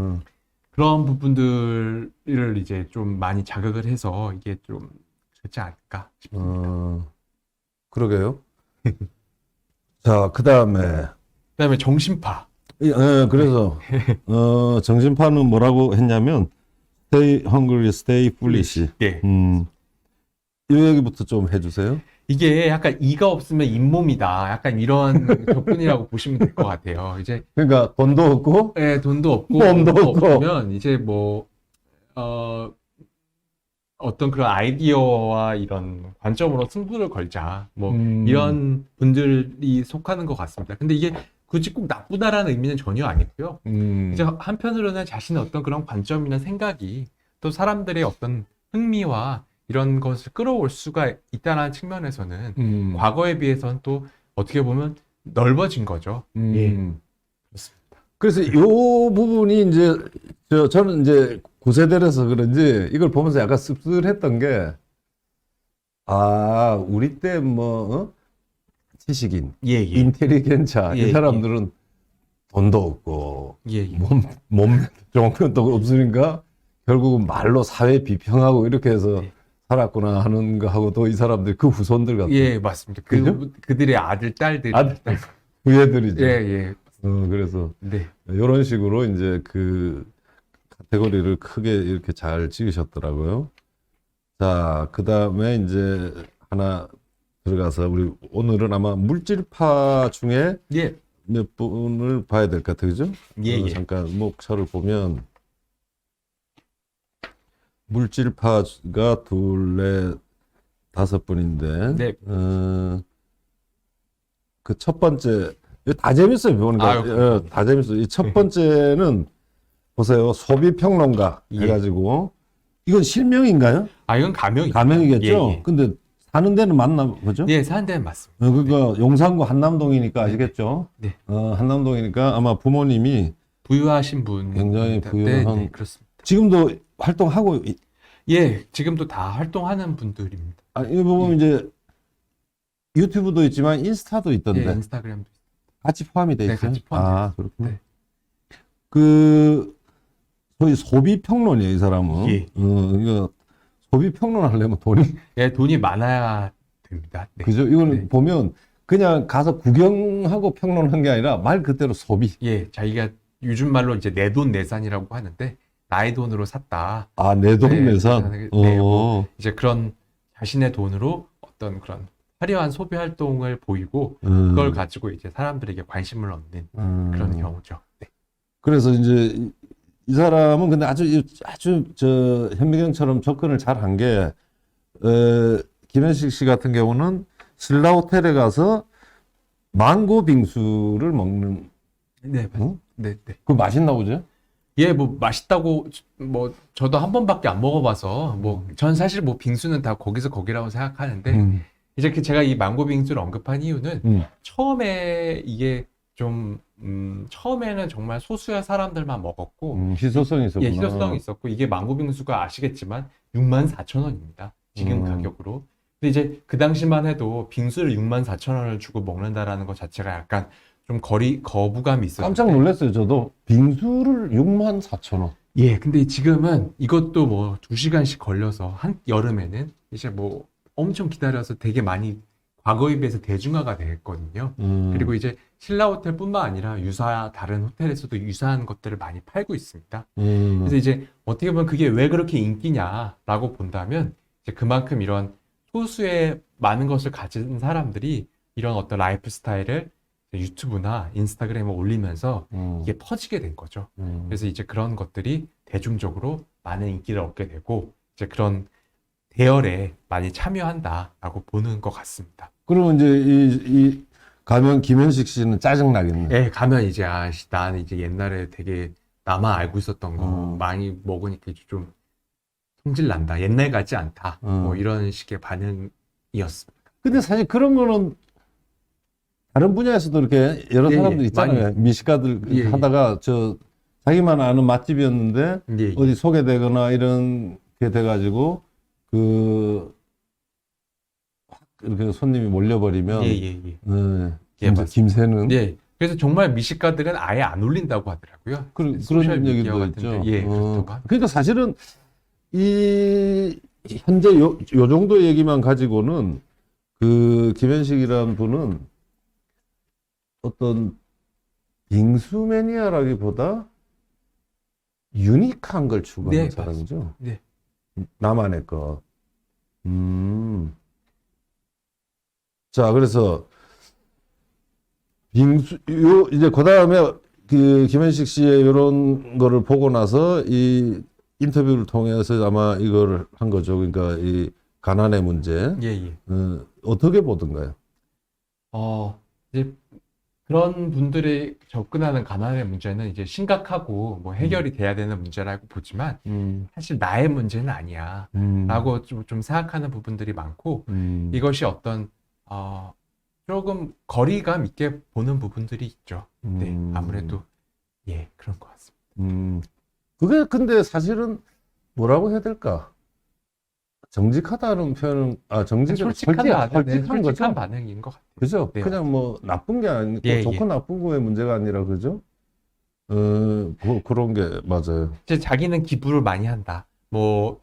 그런 부분들을 이제 좀 많이 자극을 해서 이게 좀 그렇지 않을까 싶습니다. 그러게요. 자, 그다음에 그다음에 정신파. 그래서 정신파는 뭐라고 했냐면 stay hungry, stay foolish. 예. 이 얘기부터 좀 해주세요. 이게 약간 이가 없으면 잇몸이다. 약간 이런 접근이라고 보시면 될 것 같아요. 이제 그러니까 돈도 없고 예, 돈도 없고 몸도 몸도 없고. 없으면 이제 뭐 어떤 그런 아이디어와 이런 관점으로 승부를 걸자. 뭐 이런 분들이 속하는 것 같습니다. 근데 이게 굳이 꼭 나쁘다라는 의미는 전혀 아니고요. 이제 한편으로는 자신의 어떤 그런 관점이나 생각이 또 사람들의 어떤 흥미와 이런 것을 끌어올 수가 있다는 측면에서는 과거에 비해서는 또 어떻게 보면 넓어진 거죠. 예. 그렇습니다. 그래서 이 부분이 이제 저는 이제 9세대라서 그런지 이걸 보면서 약간 씁쓸했던 게 우리 때 뭐 지식인, 예, 예. 인텔리겐차 예, 이 사람들은 돈도 없고 예, 예. 몸 정편도 없으니까 결국은 말로 사회 비평하고 이렇게 해서 예. 살았구나 하는 거하고도 이 사람들 그 후손들 같아요. 예, 맞습니다. 그죠? 그들의 아들, 딸들. 후예들이죠. 예, 예. 그래서 네. 이런 식으로 이제 그 카테고리를 크게 이렇게 잘 찍으셨더라고요. 자, 그 다음에 이제 하나 들어가서 우리 오늘은 아마 물질파 중에 예. 몇 분을 봐야 될 것 같아요. 그죠? 예, 예. 잠깐 목차를 보면 물질파가 둘, 넷, 다섯 분인데 네. 그 첫 번째 이거 다 재밌어요. 보니까 아유, 다 재밌어요. 이 첫 번째는 보세요. 소비평론가 예. 해가지고 이건 실명인가요? 이건 가명이죠. 가명이겠죠. 예, 예. 근데 사는 데는 맞나 보죠? 예, 사는 데는 맞습니다. 그러니까 용산구 한남동이니까 아시겠죠? 네. 한남동이니까 아마 부모님이 부유하신 분. 굉장히 부유한- 네, 그렇습니다. 지금도 활동하고 예, 지금도 다 활동하는 분들입니다. 이거 보면 이제 유튜브도 있지만 인스타도 있던데 예, 인스타그램도. 같이 포함이 돼 네, 있어요? 같이 포함돼요. 그렇구나. 네. 그 소위 소비평론이에요, 이 사람은. 예. 이거 소비평론 하려면 돈이 예, 돈이 많아야 됩니다. 네. 그죠? 이거는 네. 보면 그냥 가서 구경하고 평론한 게 아니라 말 그대로 소비. 예, 자기가 요즘 말로 이제 내 돈 내산이라고 하는데 나의 돈으로 샀다. 내 돈 네, 내산. 네, 뭐 이제 그런 자신의 돈으로 어떤 그런 화려한 소비 활동을 보이고 그걸 가지고 이제 사람들에게 관심을 얻는 그런 경우죠. 네. 그래서 이제 이 사람은 근데 아주 저 현미경처럼 접근을 잘 한 게 김현식 씨 같은 경우는 신라 호텔에 가서 망고 빙수를 먹는. 네, 응? 네, 네. 그 맛있나 보죠? 예, 뭐 맛있다고 뭐 저도 한 번밖에 안 먹어봐서 뭐 전 사실 뭐 빙수는 다 거기서 거기라고 생각하는데 이제 제가 이 망고 빙수를 언급한 이유는 처음에 이게 좀 처음에는 정말 소수의 사람들만 먹었고 희소성이 있었구나. 예, 희소성이 있었고 이게 망고 빙수가 아시겠지만 64,000원입니다. 지금 가격으로. 근데 이제 그 당시만 해도 빙수를 64,000원을 주고 먹는다라는 것 자체가 약간 좀 거부감이 있었는데 깜짝 놀랐어요. 저도 빙수를 64,000원. 예, 근데 지금은 이것도 뭐 2시간씩 걸려서 한 여름에는 이제 뭐 엄청 기다려서 되게 많이 과거에 비해서 대중화가 됐거든요. 그리고 이제 신라 호텔뿐만 아니라 다른 호텔에서도 유사한 것들을 많이 팔고 있습니다. 그래서 이제 어떻게 보면 그게 왜 그렇게 인기냐라고 본다면 이제 그만큼 이런 소수의 많은 것을 가진 사람들이 이런 어떤 라이프 스타일을 유튜브나 인스타그램에 올리면서 이게 퍼지게 된 거죠. 그래서 이제 그런 것들이 대중적으로 많은 인기를 얻게 되고 이제 그런 대열에 많이 참여한다라고 보는 것 같습니다. 그러면 이제 이 가면 김현식 씨는 짜증 나겠네. 예, 가면 이제 난 이제 옛날에 되게 나만 알고 있었던 거 많이 먹으니까 이제 좀 성질 난다, 옛날 같지 않다, 뭐 이런 식의 반응이었습니다. 근데 사실 그런 거는 다른 분야에서도 이렇게 여러 예, 사람들 예, 있잖아요. 많이. 미식가들 예, 예. 하다가 자기만 아는 맛집이었는데 예, 예. 어디 소개되거나 이런 게 돼가지고 이렇게 손님이 몰려버리면 예, 예, 예. 예, 진짜 맞습니다. 김새는 예. 그래서 정말 미식가들은 아예 안 올린다고 하더라고요. 그런 소셜 미디어 얘기도 같은데. 있죠. 예, 그렇다고 합니다. 그러니까 사실은 이 현재 요 정도 얘기만 가지고는 그 김현식이라는 분은 어떤 빙수 매니아라기보다 유니크한 걸 추구하는 네, 사람이죠. 네. 나만의 것. 자, 그래서 이제 그 다음에 그 김현식 씨의 이런 거를 보고 나서 이 인터뷰를 통해서 아마 이걸 한 거죠. 그러니까 이 가난의 문제. 예, 예. 어떻게 보던가요? 이제 그런 분들이 접근하는 가난의 문제는 이제 심각하고 뭐 해결이 돼야 되는 문제라고 보지만 사실 나의 문제는 아니야 라고 좀 생각하는 부분들이 많고 이것이 어떤 조금 거리감 있게 보는 부분들이 있죠. 네, 아무래도 예, 그런 것 같습니다. 그게 근데 사실은 뭐라고 해야 될까? 정직하다는 표현은 솔직한 거죠. 솔직한 반응인 것 같아요. 그죠? 네, 그냥 뭐 나쁜 게 아니고 예, 좋고 예. 나쁜 거의 문제가 아니라 그죠? 그런 게 맞아요. 이제 자기는 기부를 많이 한다. 뭐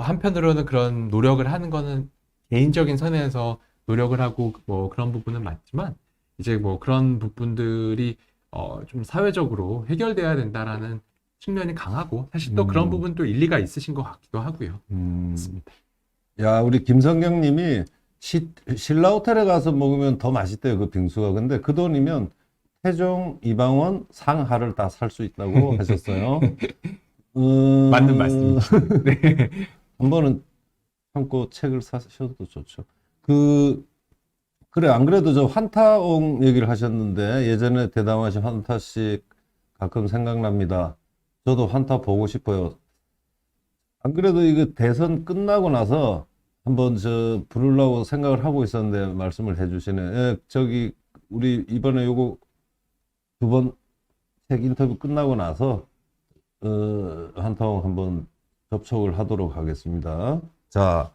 한편으로는 그런 노력을 하는 거는 개인적인 선에서 노력을 하고 뭐 그런 부분은 맞지만 이제 뭐 그런 부분들이 좀 사회적으로 해결돼야 된다라는 측면이 강하고 사실 또 그런 부분도 일리가 있으신 것 같기도 하고요. 맞습니다. 야, 우리 김성경 님이 신라 호텔에 가서 먹으면 더 맛있대요, 그 빙수가. 근데 그 돈이면 태종, 이방원, 상하를 다 살 수 있다고 하셨어요. 맞는 말씀이죠. 네. 한 번은 참고 책을 사셔도 좋죠. 그래, 안 그래도 저 환타옹 얘기를 하셨는데 예전에 대담하신 환타 씨 가끔 생각납니다. 저도 환타 보고 싶어요. 안 그래도 이거 대선 끝나고 나서 한번 부르려고 생각을 하고 있었는데 말씀을 해주시네. 예, 우리 이번에 요거 2번 책 인터뷰 끝나고 나서 환타옹 한번 접촉을 하도록 하겠습니다. 자,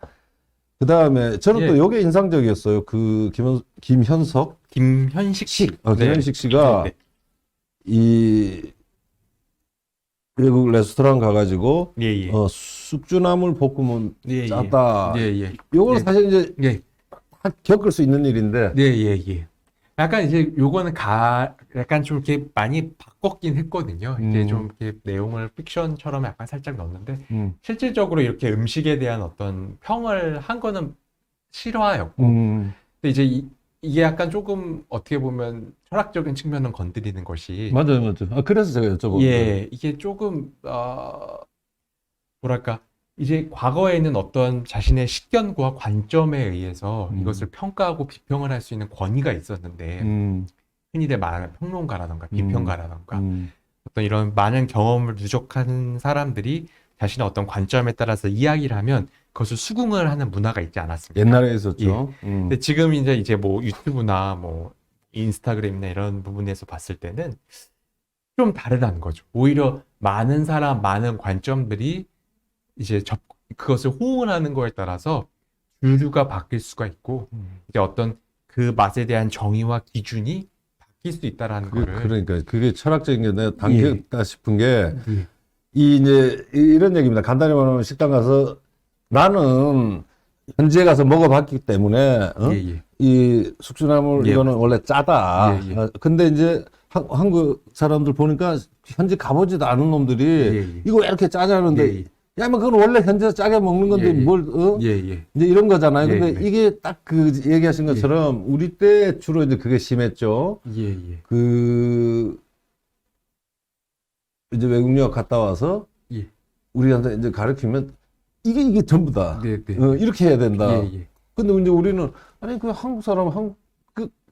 그 다음에 저는 또 요게 인상적이었어요. 김현식 김현식 씨가 네. 이 외국 레스토랑 가가지고 예, 예. 숙주나물 볶음은 예, 짜다. 예, 예. 요거는 예. 사실 이제 예. 겪을 수 있는 일인데. 네, 예, 예. 약간 이제 요거는 약간 좀 이렇게 많이 바꿨긴 했거든요. 이게 좀 이렇게 내용을 픽션처럼 약간 살짝 넣었는데 실질적으로 이렇게 음식에 대한 어떤 평을 한 거는 실화였고 근데 이제 이게 약간 조금 어떻게 보면 철학적인 측면은 건드리는 것이 맞아요. 그래서 제가 여쭤본 예, 이게 조금 뭐랄까 이제 과거에는 어떤 자신의 식견과 관점에 의해서 이것을 평가하고 비평을 할 수 있는 권위가 있었는데 흔히들 말하는 평론가라던가 비평가라던가 어떤 이런 많은 경험을 누적한 사람들이 자신의 어떤 관점에 따라서 이야기를 하면 그것을 수긍을 하는 문화가 있지 않았습니까? 옛날에 있었죠. 근데 지금 이제 뭐 유튜브나 뭐 인스타그램이나 이런 부분에서 봤을 때는 좀 다르다는 거죠. 오히려 많은 사람, 많은 관점들이 이제 그것을 호응을 하는 거에 따라서 주류가 바뀔 수가 있고 이제 어떤 그 맛에 대한 정의와 기준이 바뀔 수 있다라는 거를 그러니까 그게 철학적인 게 내가 당겼다 싶은 게 예. 이제 이런 얘기입니다. 간단히 말하면 식당 가서 나는 현지에 가서 먹어봤기 때문에 이 숙주나물 이거는 원래 짜다. 근데 이제 한국 사람들 보니까 현지 가보지도 않은 놈들이 이거 왜 이렇게 짜자는데 야, 뭐 그건 원래 현지에서 짜게 먹는 건데 이제 이런 거잖아요. 근데 이게 딱 그 얘기하신 것처럼 우리 때 주로 이제 그게 심했죠. 이제 외국 유학 갔다 와서 우리한테 이제 가르치면 이게 전부다. 이렇게 해야 된다. 근데 이제 우리는 아니 그 한국 사람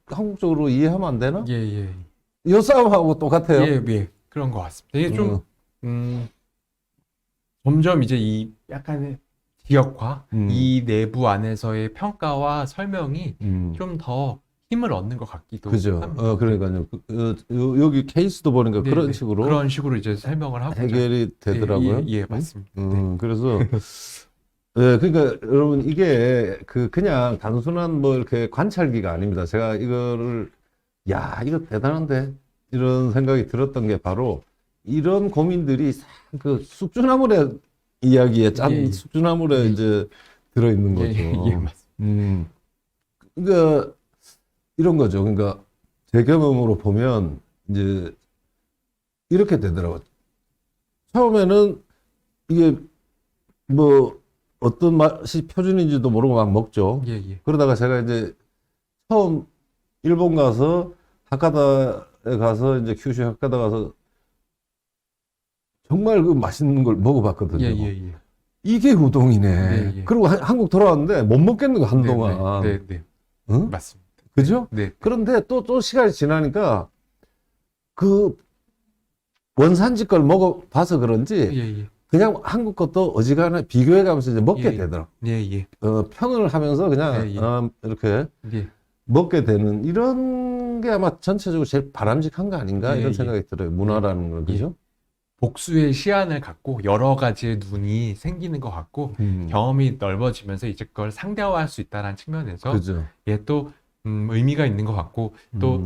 한국적으로 이해하면 안 되나? 요 싸움하고 똑같아요. 그런 것 같습니다. 이게 좀 점점 이제 이 약간의 지역화, 음. 이 내부 안에서의 평가와 설명이 음. 좀 더 힘을 얻는 것 같기도 그죠. 합니다. 그러니까요. 여기 케이스도 보니까 네, 그런 네. 식으로 그런 식으로 이제 설명을 하고자. 해결이 되더라고요. 예, 응? 맞습니다. 네. 그래서 그러니까 여러분 이게 그냥 단순한 뭐 이렇게 관찰기가 아닙니다. 제가 이거를 야, 이거 대단한데 이런 생각이 들었던 게 바로 이런 고민들이 그 쑥주나물의 이야기에 짠 예, 예. 쑥주나물에 예. 이제 들어있는 예, 거죠. 예, 맞습니다. 그러니까 이런 거죠. 그러니까 제 경험으로 보면 이제 이렇게 되더라고요. 처음에는 이게 뭐 어떤 맛이 표준인지도 모르고 막 먹죠. 예, 예. 그러다가 제가 이제 처음 일본 가서 하카다에 가서 이제 큐슈 하카다 가서 정말 그 맛있는 걸 먹어봤거든요. 예, 예, 예. 이게 우동이네. 예, 예. 그리고 한국 돌아왔는데 못 먹겠는 거 한동안. 네, 네, 네. 응? 맞습니다. 그죠? 네. 그런데 또 시간이 지나니까 그 원산지 걸 먹어봐서 예, 그런지 예. 그냥 한국 것도 어지간하면 비교해가면서 이제 먹게 예, 예. 되더라고. 예, 예. 평을 하면서 그냥 예, 예. 이렇게 예. 먹게 되는 이런 게 아마 전체적으로 제일 바람직한 거 아닌가 예, 이런 예. 생각이 들어요. 문화라는 건 그죠? 복수의 시야를 갖고 여러 가지의 눈이 생기는 것 같고 경험이 넓어지면서 이제 그걸 상대화할 수 있다는 측면에서 그죠. 얘 또 의미가 있는 것 같고 또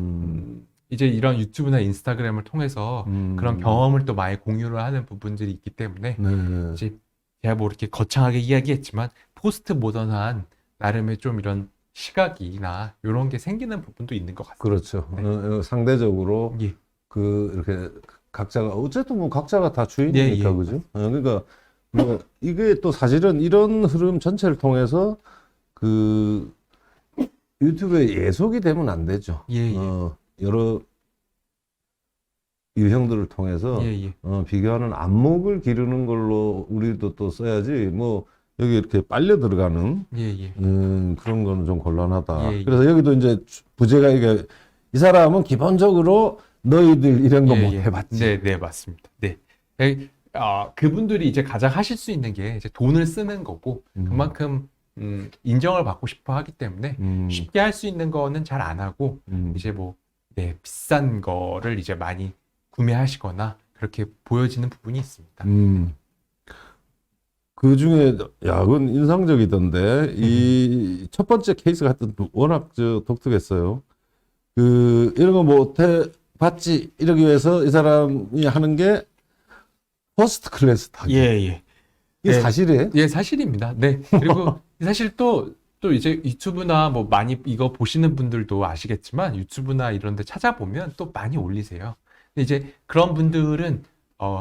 이제 이런 유튜브나 인스타그램을 통해서 그런 경험을 또 많이 공유를 하는 부분들이 있기 때문에 네. 이제 제가 뭐 이렇게 거창하게 이야기했지만 포스트 모던한 나름의 좀 이런 시각이나 이런 게 생기는 부분도 있는 것 같습니다. 그렇죠. 네. 상대적으로 예. 이렇게 각자가 어쨌든 뭐 각자가 다 예, 주인이니까 예. 그죠? 그러니까 뭐 이게 또 사실은 이런 흐름 전체를 통해서 그 유튜브에 예속이 되면 안 되죠. 예, 예. 여러 유형들을 통해서 예, 예. 비교하는 안목을 기르는 걸로 우리도 또 써야지 뭐 여기 이렇게 빨려 들어가는 예, 예. 그런 거는 좀 곤란하다. 예, 예. 그래서 여기도 이제 부제가 이게 이 사람은 기본적으로 너희들 이런 거 예, 못 예. 해봤지. 네, 네, 맞습니다. 네. 그분들이 이제 가장 하실 수 있는 게 이제 돈을 쓰는 거고 그만큼 인정을 받고 싶어 하기 때문에 쉽게 할 수 있는 거는 잘 안 하고 이제 뭐 네, 비싼 거를 이제 많이 구매하시거나 그렇게 보여지는 부분이 있습니다. 그 중에 야, 그건 인상적이던데 이 첫 번째 케이스가 하여튼 워낙 독특했어요. 이런 거 못 해봤지 이러기 위해서 이 사람이 하는 게 퍼스트 클래스 타기. 예, 예. 이게 네. 사실이에요? 예, 사실입니다. 네. 그리고 사실 또 이제 유튜브나 뭐 많이 이거 보시는 분들도 아시겠지만 유튜브나 이런 데 찾아보면 또 많이 올리세요. 근데 이제 그런 분들은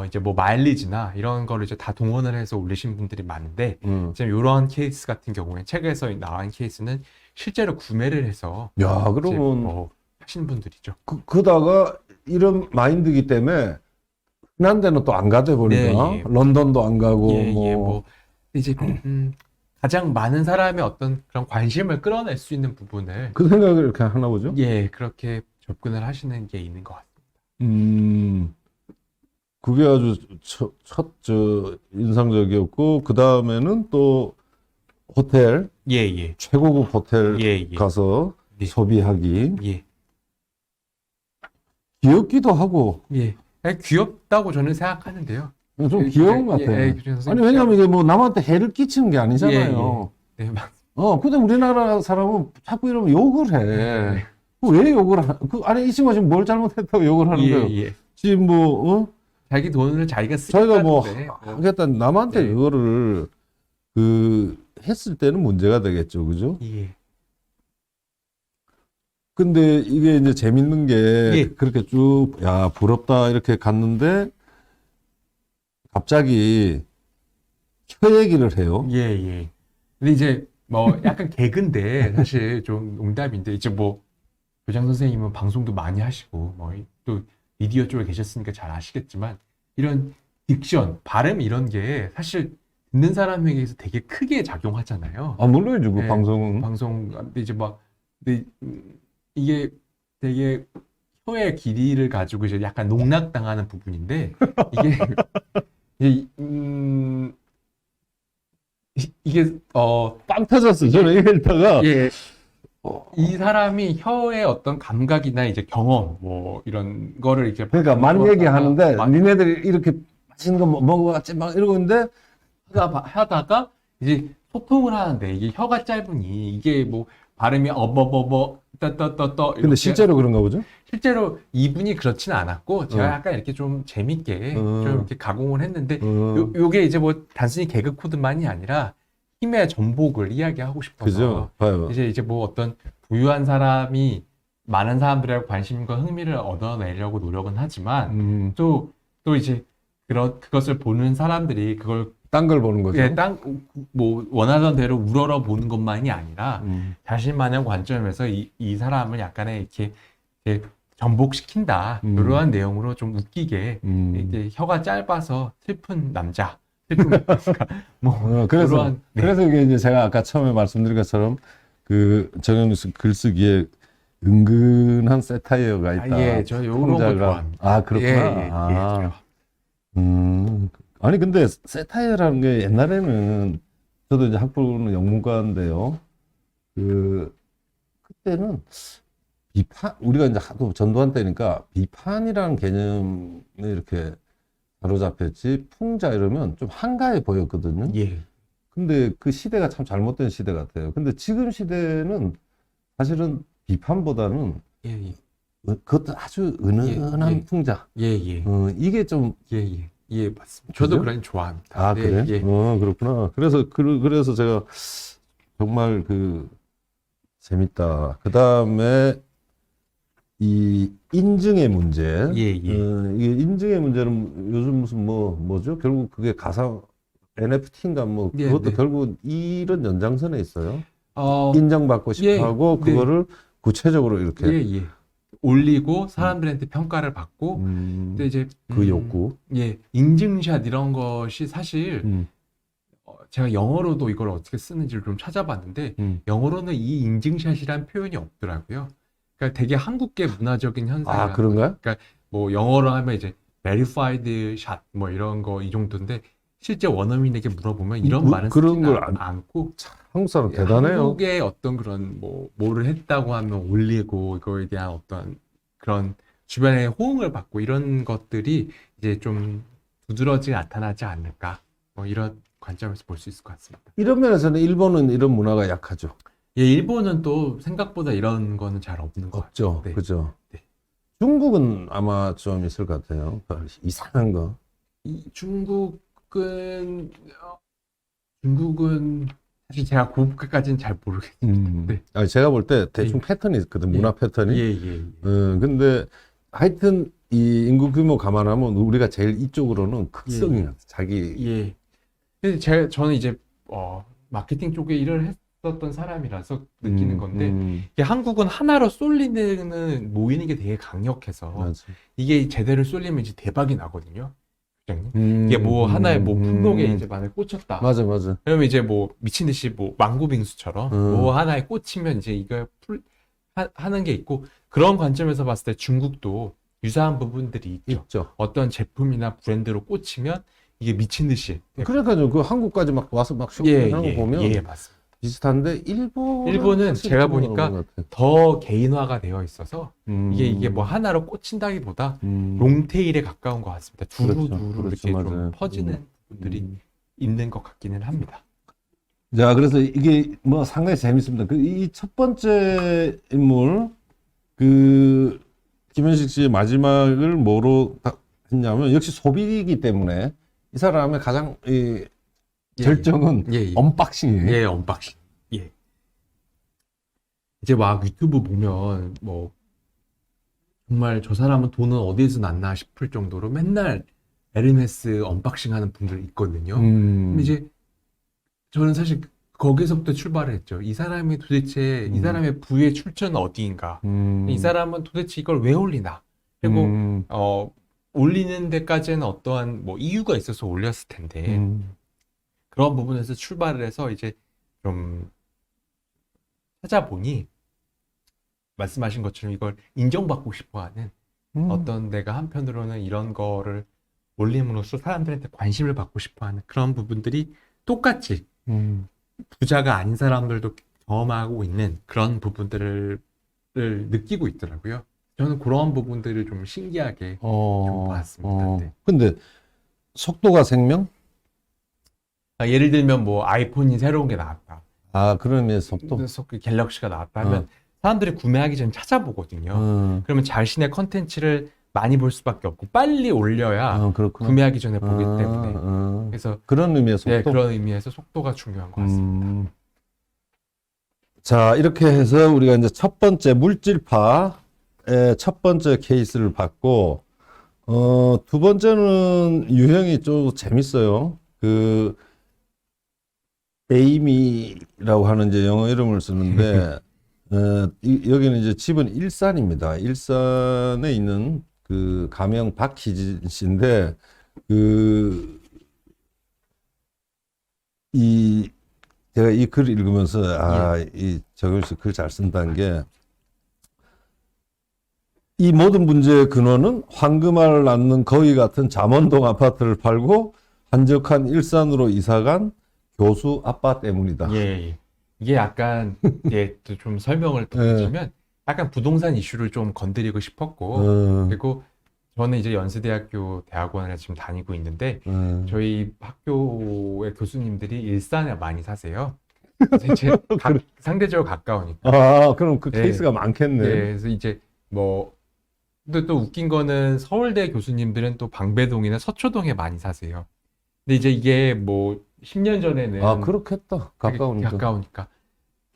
이제 뭐 마일리지나 이런 거를 이제 다 동원을 해서 올리신 분들이 많은데 지금 이런 케이스 같은 경우에 책에서 나온 케이스는 실제로 구매를 해서 야, 이제 그러면 하신 분들이죠. 그다가 이런 마인드이기 때문에 흔한 데는 또 안 가다 보니까 네, 예. 런던도 안 가고 예, 예, 뭐 이제 가장 많은 사람의 어떤 그런 관심을 끌어낼 수 있는 부분을 그 생각을 이렇게 하나 보죠. 예, 그렇게 접근을 하시는 게 있는 것 같습니다. 그게 아주 첫 인상적이었고 그 다음에는 또 호텔 예, 예. 최고급 호텔 예, 예. 가서 네. 소비하기 예. 귀엽기도 하고 예. 귀엽다고 저는 생각하는데요. 좀 귀여운 것 예, 같아요. 예, 교장 아니 선생님. 왜냐면 이게 뭐 남한테 해를 끼치는 게 아니잖아요. 네, 맞습니다. 근데 우리나라 사람은 자꾸 이러면 욕을 해. 왜 욕을 아니 이 친구가 지금 뭘 잘못했다고 욕을 하는 거예요. 예. 지금 뭐 자기 돈을 자기가 자기가 뭐 쓰겠다는데 하겠다 남한테 네. 그거를 했을 때는 문제가 되겠죠, 그죠? 예. 근데 이게 이제 재밌는 게 예. 그렇게 쭉 야 부럽다 이렇게 갔는데 갑자기 혀 얘기를 해요. 예, 예. 근데 이제 뭐 약간 개그인데 사실 좀 농담인데 이제 뭐 교장 선생님은 방송도 많이 하시고 뭐 또 미디어 쪽에 계셨으니까 잘 아시겠지만 이런 딕션, 발음 이런 게 사실 듣는 사람에게서 되게 크게 작용하잖아요. 물론이죠, 그 네, 방송은. 근데 이제 막 근데 이게 되게 혀의 길이를 가지고 이제 약간 농락당하는 부분인데 이게 이게 이게 빵 터졌어. 저는 이거 읽다가 예, 어, 이 사람이 혀의 어떤 감각이나 이제 경험 뭐 이런 거를 이제 그러니까 만 바꾸는 얘기하는데 거다가 니네들이 이렇게 맛있는 거 먹어봤지 막 이러고 있는데 하다가 이제 소통을 하는데 이게 혀가 짧으니 이게 뭐 발음이 어버버버 떠떠떠떠 근데 실제로 그런가 보죠? 실제로 이분이 그렇진 않았고 제가 어. 약간 이렇게 좀 재밌게 어. 좀 이렇게 가공을 했는데 어, 요게 이제 뭐 단순히 개그 코드만이 아니라 힘의 전복을 이야기하고 싶어서 그죠? 봐요. 이제 뭐 어떤 부유한 사람이 많은 사람들하고 관심과 흥미를 얻어내려고 노력은 하지만 또 이제 그것을 보는 사람들이 그걸 딴 걸 보는 거죠. 예, 뭐 원하던 대로 우러러 보는 것만이 아니라 음. 자신만의 관점에서 이 사람을 약간의 이렇게 전복시킨다. 이러한 내용으로 좀 웃기게 이제 혀가 짧아서 슬픈 남자. 슬픈 뭐 그래서 그러한 네. 그래서 이게 이제 제가 아까 처음에 말씀드린 것처럼 그 정현뉴스 글쓰기에 은근한 세타이어가 있다. 예, 저 요런 거 풍자가. 좋아합니다. 아, 그렇구나. 예, 아. 아니 근데 세타이어라는 게 옛날에는 저도 이제 학부는 영문과인데요. 그때는 비판 우리가 이제 하도 전두환 때니까 비판이라는 개념에 이렇게 사로잡혔지 풍자 이러면 좀 한가해 보였거든요. 예. 근데 그 시대가 참 잘못된 시대 같아요. 근데 지금 시대는 사실은 비판보다는 예, 예. 그것도 아주 은은한 예. 풍자. 예, 예. 이게 좀 예, 예. 예, 맞습니다. 저도 그죠? 그런 좋아합니다. 아, 네, 그래? 예. 그렇구나. 그래서 제가 정말 재밌다. 그 다음에 이 인증의 문제. 예, 예. 이게 인증의 문제는 요즘 무슨 뭐죠? 결국 그게 가상 NFT인가 뭐 네, 그것도 네. 결국 이런 연장선에 있어요. 어, 인정받고 싶어 예, 하고 네. 그거를 구체적으로 이렇게 예, 예. 올리고 사람들한테 평가를 받고 근데 이제 그 욕구. 예, 인증샷 이런 것이 사실 제가 영어로도 이걸 어떻게 쓰는지를 좀 찾아봤는데 영어로는 이 인증샷이란 표현이 없더라고요. 그러니까 되게 한국계 문화적인 현상이라는 아, 그런가요? 그러니까 뭐 영어로 하면 이제 verified shot 뭐 이런 거 이 정도인데 실제 원어민에게 물어보면 이런 말은 그런 쓰지 걸 않고 한국 사람 대단해요. 한국의 어떤 그런 뭐를 했다고 하면 올리고 이거에 대한 어떤 그런 주변의 호응을 받고 이런 것들이 이제 좀 두드러지게 나타나지 않을까 뭐 이런 관점에서 볼 수 있을 것 같습니다. 이런 면에서는 일본은 이런 문화가 약하죠. 예, 일본은 또 생각보다 이런 거는 잘 없는 것 없죠. 같아요. 네. 그죠. 네. 중국은 아마 좀 있을 것 같아요. 이상한 거. 중국은 사실 제가 그것까지는 잘 모르겠어요. 네. 아니, 제가 볼 때 대충 예. 패턴이 있거든. 예. 문화 패턴이. 예. 근데 하여튼 이 인구 규모 감안하면 우리가 제일 이쪽으로는 극성이야. 자기. 예. 근데 저는 이제 마케팅 쪽에 일을 했었던 사람이라서 느끼는 건데 이게 한국은 하나로 쏠리는 모이는 게 되게 강력해서 맞아. 이게 제대로 쏠리면 이제 대박이 나거든요. 부장님. 이게 뭐 하나의 뭐 품목에 이제 만약에 꽂혔다. 맞아. 그러면 이제 뭐 미친 듯이 뭐 망고빙수처럼 뭐 하나에 꽂히면 이제 이거 하는 게 있고 그런 관점에서 봤을 때 중국도 유사한 부분들이 있죠. 있죠. 어떤 제품이나 브랜드로 꽂히면 이게 미친 듯이. 그러니까요. 그 한국까지 막 와서 막 쇼핑하는 거 보면 예, 맞습니다. 비슷한데 일본은 확실히 제가 좀 보니까 어려운 것 같아. 더 개인화가 되어 있어서 이게 뭐 음. 하나로 꽂힌다기보다 롱테일에 가까운 것 같습니다. 두루두루 그렇죠, 이렇게 맞아요. 좀 퍼지는 부분들이 있는 것 같기는 합니다. 자, 그래서 이게 뭐 상당히 재밌습니다. 이 첫 번째 인물, 김현식 씨의 마지막을 뭐로 했냐면, 역시 소비이기 때문에 이 사람의 가장 결정은 언박싱이에요. 예, 언박싱. 예. 이제 막 유튜브 보면 뭐 정말 저 사람은 돈은 어디에서 났나 싶을 정도로 맨날 에르메스 언박싱 하는 분들 있거든요. 근데 이제 저는 사실 거기서부터 출발을 했죠. 이 사람이 도대체 이 사람의 부의 출처는 어디인가? 이 사람은 도대체 이걸 왜 올리나? 그리고 올리는 데까지는 어떠한 뭐 이유가 있어서 올렸을 텐데 그런 부분에서 출발을 해서 이제 좀 찾아보니 말씀하신 것처럼 이걸 인정받고 싶어하는 어떤 내가 한편으로는 이런 거를 올림으로써 사람들한테 관심을 받고 싶어하는 그런 부분들이 똑같이 부자가 아닌 사람들도 경험하고 있는 그런 부분들을 느끼고 있더라고요. 저는 그런 부분들을 좀 신기하게 좀 봤습니다. 네. 근데 속도가 생명? 예를 들면 뭐 아이폰이 새로운 게 나왔다. 아, 그러면 속도. 그래서 그 갤럭시가 나왔다 하면 사람들이 구매하기 전에 찾아보거든요. 그러면 자신의 컨텐츠를 많이 볼 수밖에 없고 빨리 올려야 그렇구나. 구매하기 전에 보기 때문에. 그래서 그런 의미의 속도. 네, 그런 의미에서 속도가 중요한 것 같습니다. 자, 이렇게 해서 우리가 이제 첫 번째 물질파의 첫 번째 케이스를 봤고, 두 번째는 유형이 좀 재밌어요. 그, 에이미라고 하는 이제 영어 이름을 쓰는데, 여기는 이제 집은 일산입니다. 일산에 있는 그 가명 박희진 씨인데, 제가 이 글을 읽으면서, 이 정윤 씨 글 잘 쓴다는 게, 이 모든 문제의 근원은 황금알 낳는 거위 같은 잠원동 아파트를 팔고 한적한 일산으로 이사간 교수 아빠 때문이다. 예. 이게 약간 또 좀 설명을 더 드리면 약간 부동산 이슈를 좀 건드리고 싶었고 그리고 저는 이제 연세대학교 대학원을 지금 다니고 있는데 저희 학교의 교수님들이 일산에 많이 사세요. 그래서 이제 상대적으로 가까우니까. 아, 그럼 그 네. 케이스가 많겠네. 네, 그래서 이제 뭐 근데 또 웃긴 거는 서울대 교수님들은 또 방배동이나 서초동에 많이 사세요. 근데 이제 이게 뭐 10년 전에는 아, 그렇겠다. 되게 가까우니까. 가까우니까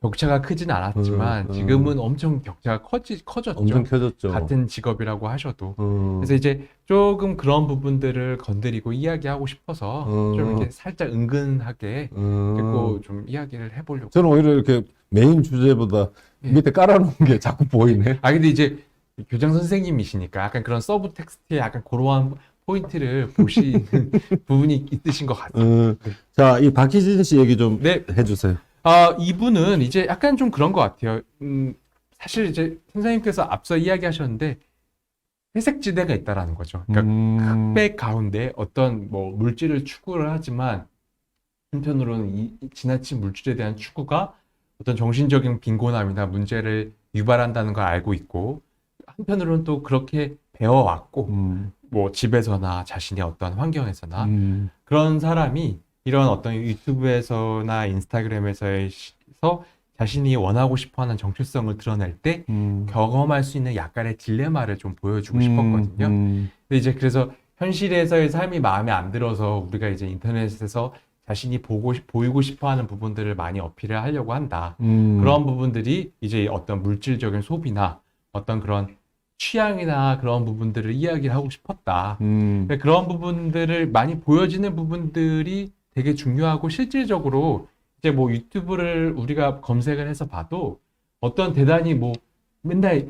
격차가 크진 않았지만 지금은 엄청 격차가 커졌죠. 엄청 켜졌죠. 같은 직업이라고 하셔도. 그래서 이제 조금 그런 부분들을 건드리고 이야기하고 싶어서 좀 이렇게 살짝 은근하게 그리고 좀 이야기를 해보려고. 저는 오히려 이렇게 메인 주제보다 밑에 깔아놓은 게 자꾸 보이네. 아, 근데 이제 교장 선생님이시니까 약간 그런 서브 텍스트에 약간 그러한 포인트를 보시는 부분이 있으신 것 같아요. 자, 이 박희진 씨 얘기 좀 네. 해주세요. 이분은 이제 약간 좀 그런 것 같아요. 사실 이제 선생님께서 앞서 이야기하셨는데 회색지대가 있다라는 거죠. 그러니까 흑백 가운데 어떤 뭐 물질을 추구를 하지만 한편으로는 이 지나친 물질에 대한 추구가 어떤 정신적인 빈곤함이나 문제를 유발한다는 걸 알고 있고 한편으로는 또 그렇게 배워왔고 뭐 집에서나 자신의 어떤 환경에서나 그런 사람이 이런 어떤 유튜브에서나 인스타그램에서 자신이 원하고 싶어하는 정체성을 드러낼 때 경험할 수 있는 약간의 딜레마를 좀 보여주고 싶었거든요. 근데 이제 그래서 현실에서의 삶이 마음에 안 들어서 우리가 이제 인터넷에서 자신이 보이고 싶어하는 부분들을 많이 어필을 하려고 한다. 그런 부분들이 이제 어떤 물질적인 소비나 어떤 그런 취향이나 그런 부분들을 이야기를 하고 싶었다. 그런 부분들을 많이 보여지는 부분들이 되게 중요하고 실질적으로 이제 뭐 유튜브를 우리가 검색을 해서 봐도 어떤 대단히 뭐 맨날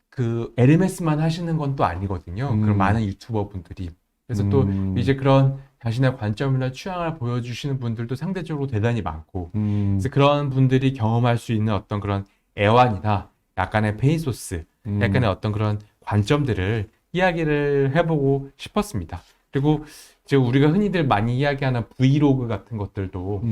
그 에르메스만 하시는 건 또 아니거든요. 그런 많은 유튜버 분들이. 그래서 또 이제 그런 자신의 관점이나 취향을 보여주시는 분들도 상대적으로 대단히 많고. 그래서 그런 분들이 경험할 수 있는 어떤 그런 애환이나 약간의 페이소스, 약간의 어떤 그런 관점들을 이야기를 해보고 싶었습니다. 그리고 이제 우리가 흔히들 많이 이야기하는 브이로그 같은 것들도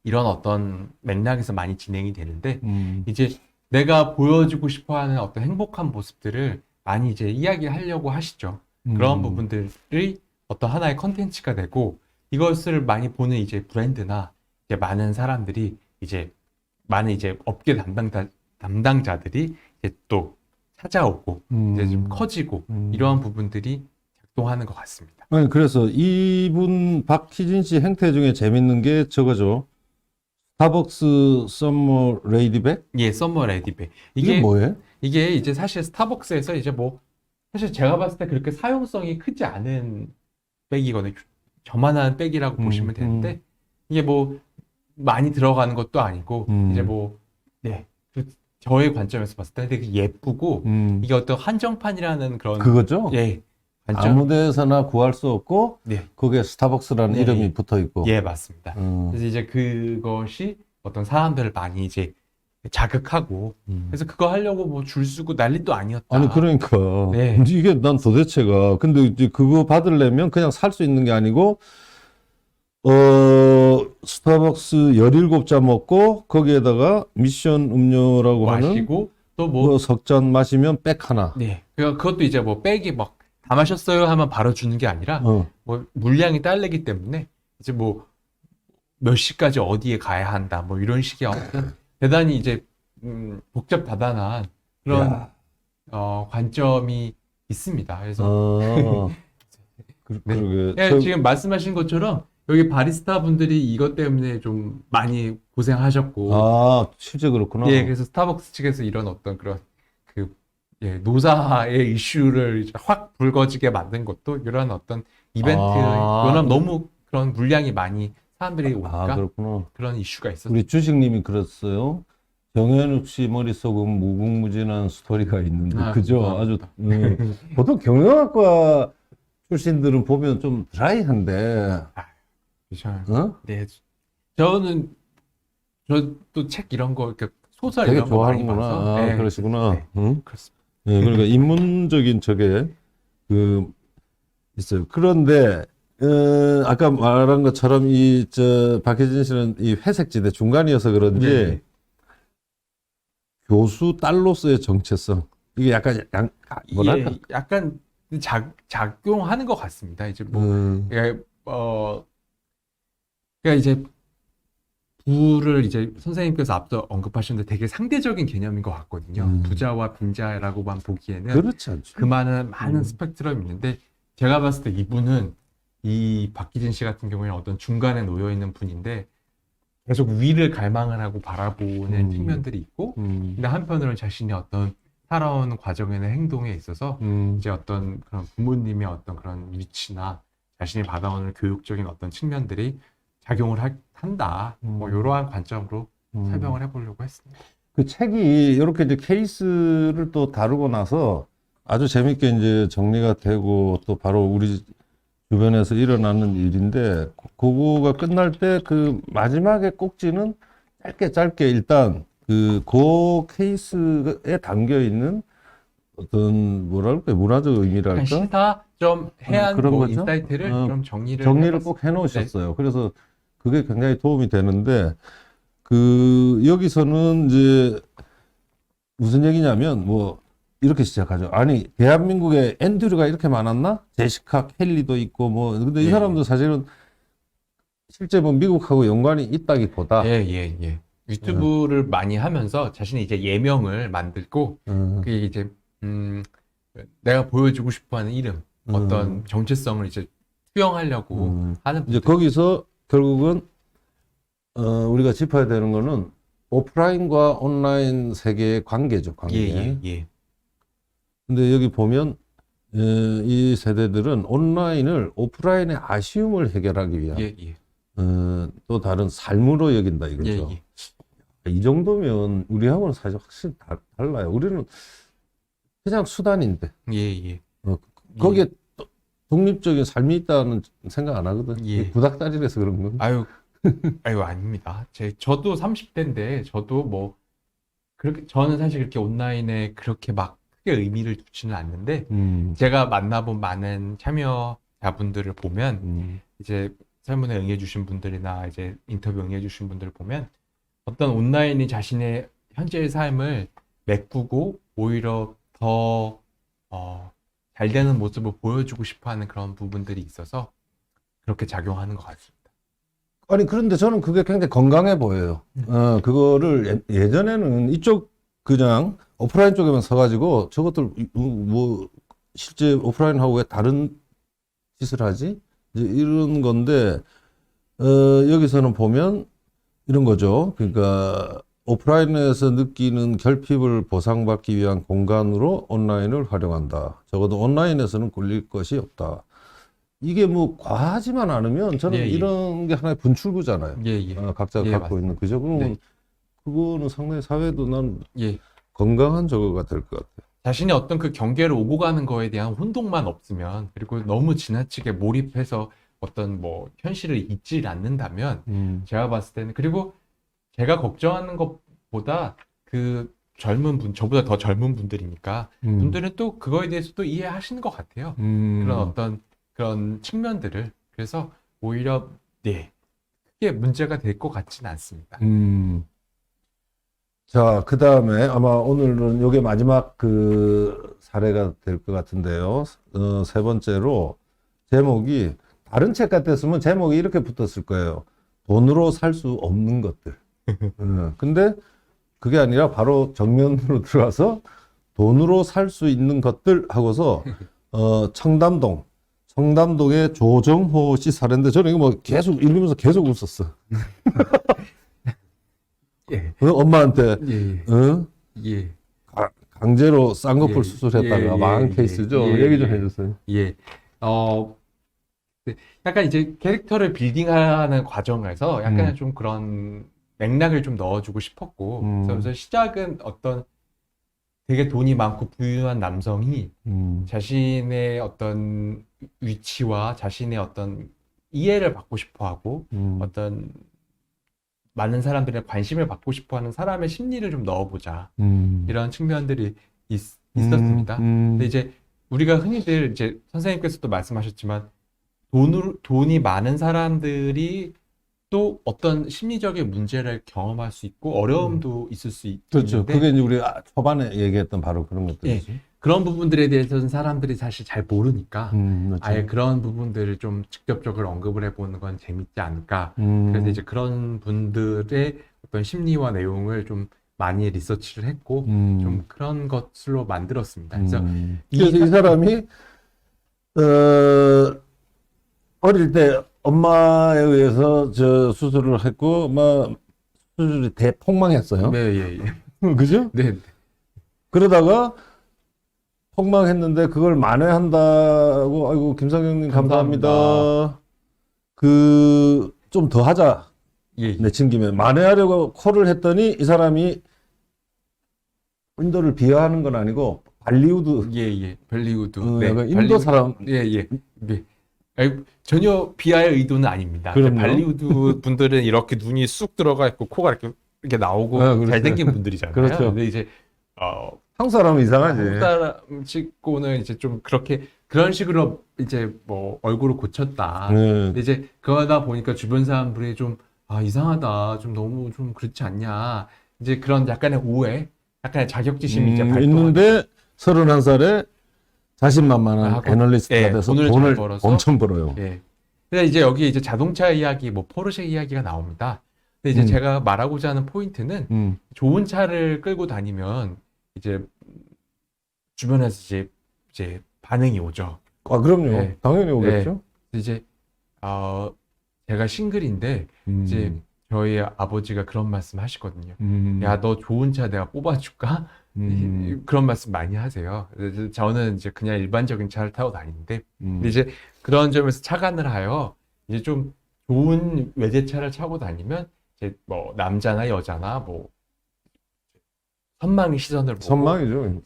이런 어떤 맥락에서 많이 진행이 되는데 이제 내가 보여주고 싶어하는 어떤 행복한 모습들을 많이 이제 이야기하려고 하시죠. 그런 부분들이 어떤 하나의 컨텐츠가 되고 이것을 많이 보는 이제 브랜드나 이제 많은 사람들이 이제 많은 이제 업계 담당자들이 이제 또 찾아오고 이제 좀 커지고 이러한 부분들이 작동하는 것 같습니다. 아니, 그래서 이분 박희진 씨 행태 중에 재밌는 게 저거죠. 스타벅스 썸머 레이디백? 예, 썸머 레디백. 이게 뭐예요? 이게 이제 사실 스타벅스에서 이제 뭐 사실 제가 봤을 때 그렇게 사용성이 크지 않은 백이거든요. 저만한 백이라고 보시면 되는데 이게 뭐 많이 들어가는 것도 아니고 이제 뭐 네. 저의 관점에서 봤을 때 되게 예쁘고 이게 어떤 한정판이라는 그런 그거죠? 예. 아무 데서나 구할 수 없고 네. 거기에 스타벅스라는 네. 이름이 붙어 있고. 예, 맞습니다. 그래서 이제 그것이 어떤 사람들을 많이 이제 자극하고 그래서 그거 하려고 뭐 줄 서고 난리도 아니었다. 아니 그러니까 네. 이게 난 도대체가 근데 이제 그거 받으려면 그냥 살 수 있는 게 아니고 스타벅스 17잔 먹고 거기에다가 미션 음료라고 하는 마시고 또 뭐 뭐 석 잔 마시면 백 하나. 네. 그것도 이제 뭐 백이 막 다 마셨어요 하면 바로 주는 게 아니라 어. 뭐 물량이 딸리기 때문에 이제 뭐 몇 시까지 어디에 가야 한다 뭐 이런 식의 아무튼 대단히 이제 복잡다단한 그런 야. 관점이 있습니다. 그래서 네. 그러게. 예, 지금 말씀하신 것처럼 여기 바리스타 분들이 이것 때문에 좀 많이 고생하셨고 아, 실제 그렇구나. 예, 그래서 스타벅스 측에서 이런 어떤 그런 그 예, 노사의 이슈를 이제 확 불거지게 만든 것도 이런 어떤 이벤트, 워낙 너무 그런 물량이 많이 사람들이 오니까 그렇구나. 그런 이슈가 있었어요. 우리 주식님이 그랬어요. 정현욱 씨 머릿속은 무궁무진한 스토리가 있는데, 그죠? 아주, 보통 경영학과 출신들은 보면 좀 드라이한데, 그렇죠. 네, 저는 저도 책 이런 거 이렇게 소설 되게 이런 거 많이 좋아하는구나. 봐서 아, 네, 그러시구나. 네, 응? 그렇습니다. 네, 그러니까 인문적인 저게, 있어요. 그런데, 아까 말한 것처럼 박혜진 씨는 이 회색지대 중간이어서 그런지, 네. 교수 딸로서의 정체성. 이게 약간, 뭐랄까. 예, 약간 작용하는 것 같습니다. 이제 뭐, 예, 그러니까 이제 부를 이제 선생님께서 앞서 언급하셨는데 되게 상대적인 개념인 것 같거든요. 부자와 빈자라고만 보기에는 그렇지 않죠. 그 많은 스펙트럼이 있는데 제가 봤을 때 이분은 이 박기진 씨 같은 경우에는 어떤 중간에 놓여 있는 분인데 계속 위를 갈망을 하고 바라보는 측면들이 있고 근데 한편으로는 자신의 어떤 살아온 과정에는 행동에 있어서 이제 어떤 그런 부모님의 어떤 그런 위치나 자신이 받아오는 교육적인 어떤 측면들이 작용을 한다. 뭐 이러한 관점으로 설명을 해보려고 했습니다. 그 책이 이렇게 이제 케이스를 또 다루고 나서 아주 재밌게 이제 정리가 되고 또 바로 우리 주변에서 일어나는 일인데 그거가 끝날 때 그 마지막에 꼭지는 짧게 일단 그 케이스에 담겨 있는 어떤 뭐랄까 문화적 의미랄까 시사 좀 해안 그런 뭐 거죠? 인사이트를 좀 정리를 꼭 해놓으셨어요. 그래서 그게 굉장히 도움이 되는데 여기서는 이제 무슨 얘기냐면 뭐 이렇게 시작하죠. 아니 대한민국에 앤드류가 이렇게 많았나? 제시카 켈리도 있고 뭐 근데 이 사람도 사실은 실제 뭐 미국하고 연관이 있다기보다 예. 유튜브를 많이 하면서 자신이 이제 예명을 만들고 그게 이제 내가 보여주고 싶어하는 이름 어떤 정체성을 이제 투영하려고 하는 이제 거기서 결국은 우리가 짚어야 되는 거는 오프라인과 온라인 세계의 관계죠, 관계. 예. 근데 여기 보면 이 세대들은 온라인을 오프라인의 아쉬움을 해결하기 위한 또 다른 삶으로 여긴다 이거죠. 이 정도면 우리하고는 사실 확실히 달라요. 우리는 그냥 수단인데 거기에 독립적인 삶이 있다는 생각 안 하거든. 구닥다리라서 그런 건. 아유 아닙니다. 저도 30대인데 저도 뭐 그렇게 저는 사실 그렇게 온라인에 그렇게 막 크게 의미를 두지는 않는데 제가 만나본 많은 참여자분들을 보면 이제 설문에 응해주신 분들이나 이제 인터뷰 응해주신 분들을 보면 어떤 온라인이 자신의 현재의 삶을 메꾸고 오히려 더 잘 되는 모습을 보여주고 싶어하는 그런 부분들이 있어서 그렇게 작용하는 것 같습니다. 아니 그런데 저는 그게 굉장히 건강해 보여요. 그거를 예전에는 이쪽 그냥 오프라인 쪽에만 서가지고 저것들 뭐 실제 오프라인하고 왜 다른 짓을 하지? 이제 이런 건데 여기서는 보면 이런 거죠. 그러니까 오프라인에서 느끼는 결핍을 보상받기 위한 공간으로 온라인을 활용한다. 적어도 온라인에서는 굴릴 것이 없다. 이게 뭐 과하지만 않으면 저는 이런 게 하나의 분출구잖아요. 각자가 갖고 맞습니다. 있는 그죠? 그러면 그거는 상당히 사회도 난 건강한 저거가 될 것 같아요. 자신이 어떤 그 경계를 오고 가는 거에 대한 혼동만 없으면 그리고 너무 지나치게 몰입해서 어떤 뭐 현실을 잊지 않는다면 제가 봤을 때는 그리고 제가 걱정하는 것보다 그 젊은 분, 저보다 더 젊은 분들이니까 분들은 또 그거에 대해서 또 이해하시는 것 같아요. 그런 어떤 그런 측면들을. 그래서 오히려 네, 크게 문제가 될 것 같지는 않습니다. 자, 그 다음에 아마 오늘은 요게 마지막 그 사례가 될 것 같은데요. 세 번째로 제목이 다른 책 같았으면 제목이 이렇게 붙었을 거예요. 돈으로 살 수 없는 것들. 근데 그게 아니라 바로 정면으로 들어가서 돈으로 살 수 있는 것들 하고서 청담동의 조정호 씨 사례인데 저는 이거 뭐 계속 읽으면서 계속 웃었어. 예, 엄마한테 예, 예, 강제로 쌍꺼풀 예, 수술했다가 예, 망한 예, 케이스죠. 예, 얘기 좀 예. 해주세요. 예. 네, 약간 이제 캐릭터를 빌딩하는 과정에서 약간 좀 그런 맥락을 좀 넣어주고 싶었고, 그래서 시작은 어떤 되게 돈이 많고 부유한 남성이 자신의 어떤 위치와 자신의 어떤 이해를 받고 싶어 하고, 어떤 많은 사람들의 관심을 받고 싶어 하는 사람의 심리를 좀 넣어보자. 이런 측면들이 있었습니다. 근데 이제 우리가 흔히들 이제 선생님께서도 말씀하셨지만 돈이 많은 사람들이 또 어떤 심리적인 문제를 경험할 수 있고 어려움도 있을 수 그렇죠. 있는데 그게 이제 우리 초반에 얘기했던 바로 그런 것들이지. 그런 부분들에 대해서는 사람들이 사실 잘 모르니까 그렇죠. 아예 그런 부분들을 좀 직접적으로 언급을 해보는 건 재밌지 않을까. 그래서 이제 그런 분들의 어떤 심리와 내용을 좀 많이 리서치를 했고 좀 그런 것으로 만들었습니다. 그래서 그래서 이 사람이 어릴 때 엄마에 의해서 저 수술을 했고 막 수술이 대폭망했어요. 네, 예, 예. 그죠? 네, 그러다가 폭망했는데 그걸 만회한다고 아이고 김상영님 감사합니다. 그 좀 더 하자. 예, 내친 김에 만회하려고 콜을 했더니 이 사람이 인도를 비하하는 건 아니고 발리우드 예, 예. 발리우드. 약간 인도 사람 예, 예. 네. 아니, 전혀 비하의 의도는 아닙니다. 그럼요. 발리우드 분들은 이렇게 눈이 쑥 들어가 있고 코가 이렇게 나오고 그렇죠. 잘생긴 분들이잖아요. 그렇죠. 근데 이제 한국 사람은 이상하지. 한국 사람 치고는 이제 좀 그렇게 그런 식으로 이제 뭐 얼굴을 고쳤다. 근데 이제 그러다 보니까 주변 사람들이 좀 이상하다. 좀 너무 좀 그렇지 않냐. 이제 그런 약간의 오해, 약간의 자격지심이 이제 있는데 31살에 자신만만한 하고, 애널리스트가 예, 돼서 돈을 잘 돈을 벌어서. 엄청 벌어요. 예. 근데 이제 여기 이제 자동차 이야기, 뭐 포르쉐 이야기가 나옵니다. 근데 이제 제가 말하고자 하는 포인트는 좋은 차를 끌고 다니면 이제 주변에서 이제 반응이 오죠. 아, 그럼요. 네. 당연히 오겠죠. 이제 제가 싱글인데 이제 저희 아버지가 그런 말씀 하시거든요. 야, 너 좋은 차 내가 뽑아줄까? 그런 말씀 많이 하세요. 그래서 저는 이제 그냥 일반적인 차를 타고 다니는데, 근데 이제 그런 점에서 착안을 하여 이제 좀 좋은 외제차를 타고 다니면 이제 뭐 남자나 여자나 뭐 선망의 시선을 보고 선망이죠.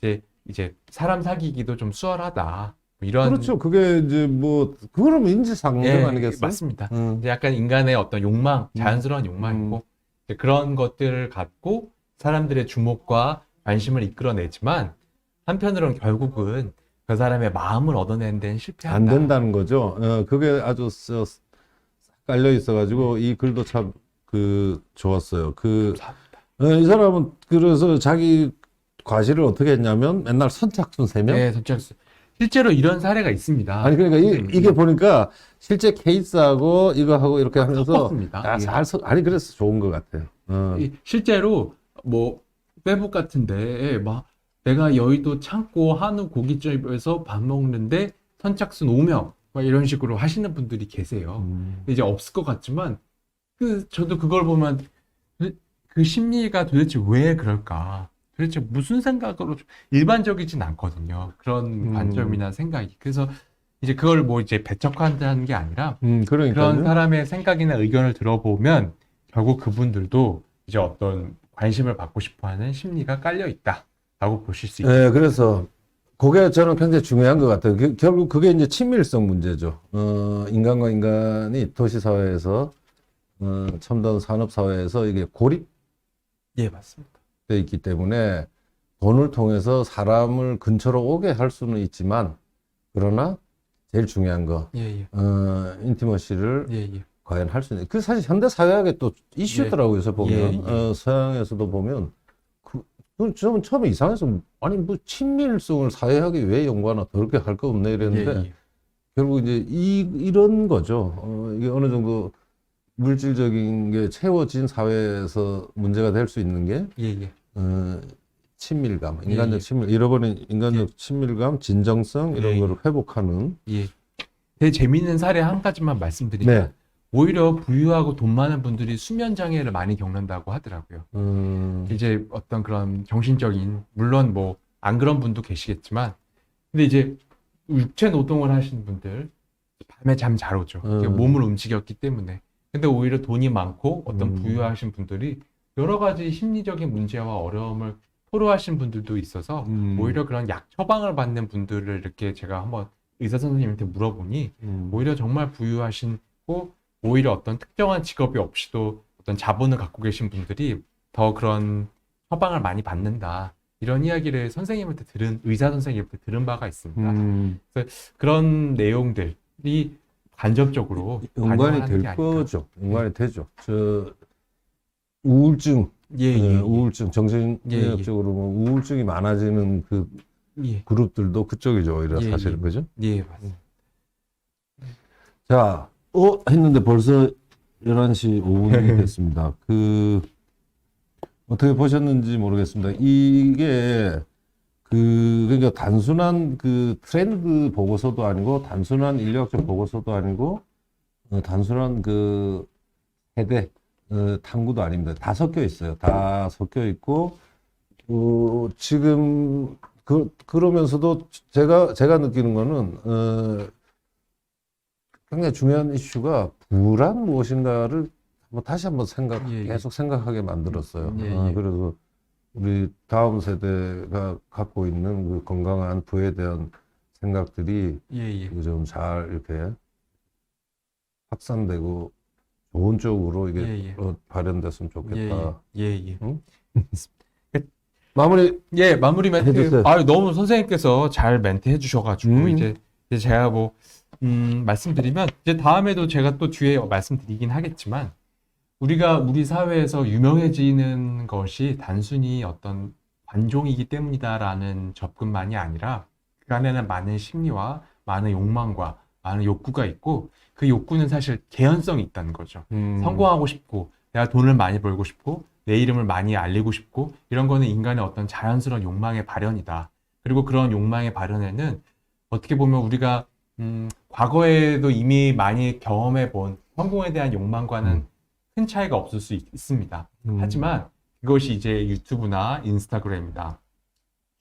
이제 사람 사귀기도 좀 수월하다. 뭐 이런 그렇죠. 그게 이제 뭐 그거는 인지상정 예, 아니겠어요? 맞습니다. 이제 약간 인간의 어떤 욕망, 자연스러운 욕망이고 이제 그런 것들을 갖고 사람들의 주목과 관심을 이끌어내지만 한편으로는 결국은 그 사람의 마음을 얻어내는 데는 실패한다. 안 된다는 거죠. 그게 아주 깔려 있어가지고 이 글도 참 좋았어요. 이 사람은 그래서 자기 과시를 어떻게 했냐면 맨날 선착순 3명? 네, 선착순. 실제로 이런 사례가 있습니다. 아니 그러니까 이게 보니까 실제 케이스하고 이거 하고 이렇게 하면서 섞었습니다. 아니 그래서 좋은 것 같아요. 실제로 뭐 페북 같은데 막 내가 여의도 창고 한우 고깃집에서 밥 먹는데 선착순 5명 막 이런 식으로 하시는 분들이 계세요. 이제 없을 것 같지만 저도 그걸 보면 그 심리가 도대체 왜 그럴까? 도대체 무슨 생각으로 일반적이진 않거든요. 그런 관점이나 생각이. 그래서 이제 그걸 뭐 이제 배척한다는 게 아니라 그러니까요. 그런 사람의 생각이나 의견을 들어보면 결국 그분들도 이제 어떤 관심을 받고 싶어하는 심리가 깔려 있다라고 보실 수 있죠. 네, 그래서 그게 저는 굉장히 중요한 것 같아요. 결국 그게 이제 친밀성 문제죠. 인간과 인간이 도시 사회에서 첨단 산업 사회에서 이게 고립 예, 맞습니다. 구축되어 있기 때문에 돈을 통해서 사람을 근처로 오게 할 수는 있지만 그러나 제일 중요한 거 예, 예. 인티머시를 예, 예. 과연 할 수 있는 그 사실 현대 사회학의 또 이슈더라고요. 그래서 보면 예, 예. 서양에서도 보면 저는 처음에 이상해서 아니 뭐 친밀성을 사회학이 왜 연구하나 더럽게 할 거 없네 이랬는데 예, 예. 결국 이제 이런 거죠. 이게 어느 정도 물질적인 게 채워진 사회에서 문제가 될 수 있는 게 예, 예. 친밀감, 인간적 예. 친밀, 잃어버린 인간적 친밀감, 진정성 이런 예. 거를 회복하는. 예. 되게 재미있는 사례 한 가지만 말씀드리면 네. 오히려 부유하고 돈 많은 분들이 수면 장애를 많이 겪는다고 하더라고요. 이제 어떤 그런 정신적인 물론 뭐 안 그런 분도 계시겠지만 근데 이제 육체 노동을 하시는 분들 밤에 잠 잘 오죠. 이게 몸을 움직였기 때문에. 근데 오히려 돈이 많고 어떤 부유하신 분들이 여러 가지 심리적인 문제와 어려움을 토로하신 분들도 있어서 오히려 그런 약 처방을 받는 분들을 이렇게 제가 한번 의사 선생님한테 물어보니 오히려 정말 부유하시고 오히려 어떤 특정한 직업이 없이도 어떤 자본을 갖고 계신 분들이 더 그런 처방을 많이 받는다. 이런 이야기를 선생님한테 의사 선생님한테 들은 바가 있습니다. 그래서 그런 내용들이 간접적으로 연관이 반영하는 될 게 아닐까. 거죠. 연관이 되죠. 저 우울증, 우울증, 정신의학적으로 뭐 우울증이 많아지는 그 그룹들도 그쪽이죠. 오히려 사실 그죠? 예, 맞습니다. 자, 했는데 벌써 11시 5분이 됐습니다. 어떻게 보셨는지 모르겠습니다. 이게 그러니까 단순한 트렌드 보고서도 아니고 단순한 인류학적 보고서도 아니고 단순한 세대 탐구도 아닙니다. 다 섞여 있어요. 다 섞여 있고 지금 그러면서도 제가 느끼는 거는 굉장히 중요한 이슈가 부란 무엇인가를 다시 한번 계속 생각하게 만들었어요. 그래서 우리 다음 세대가 갖고 있는 그 건강한 부에 대한 생각들이 좀 잘 이렇게 확산되고 좋은 쪽으로 이게 발현됐으면 좋겠다. 응? 마무리 멘트. 해주세요. 너무 선생님께서 잘 멘트 해주셔가지고 이제 제가 말씀드리면 이제 다음에도 제가 또 뒤에 말씀드리긴 하겠지만 우리 사회에서 유명해지는 것이 단순히 어떤 관종이기 때문이다라는 접근만이 아니라 그 안에는 많은 심리와 많은 욕망과 많은 욕구가 있고 그 욕구는 사실 개연성이 있다는 거죠. 성공하고 싶고 내가 돈을 많이 벌고 싶고 내 이름을 많이 알리고 싶고 이런 거는 인간의 어떤 자연스러운 욕망의 발현이다. 그리고 그런 욕망의 발현에는 어떻게 보면 우리가 과거에도 이미 많이 경험해 본 성공에 대한 욕망과는 큰 차이가 없을 수 있습니다. 하지만 그것이 이제 유튜브나 인스타그램이나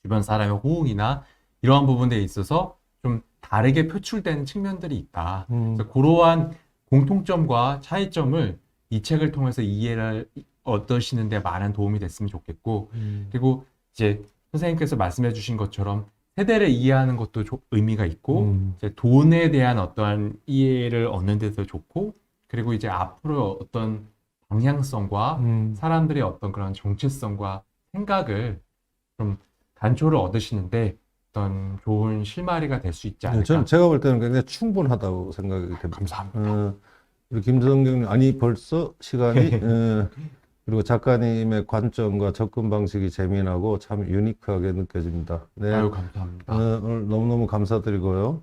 주변 사람의 호응이나 이러한 부분에 있어서 좀 다르게 표출되는 측면들이 있다. 그래서 그러한 공통점과 차이점을 이 책을 통해서 이해를 얻으시는데 많은 도움이 됐으면 좋겠고 그리고 이제 선생님께서 말씀해 주신 것처럼 세대를 이해하는 것도 의미가 있고 이제 돈에 대한 어떠한 이해를 얻는 데도 좋고 그리고 이제 앞으로 어떤 방향성과 사람들의 어떤 그런 정체성과 생각을 좀 단초를 얻으시는데 어떤 좋은 실마리가 될 수 있지 않을까. 저는 제가 볼 때는 굉장히 충분하다고 생각이 됩니다. 감사합니다. 우리 김성경 벌써 시간이 그리고 작가님의 관점과 접근 방식이 재미나고 참 유니크하게 느껴집니다. 네. 아유, 감사합니다. 오늘 너무너무 감사드리고요.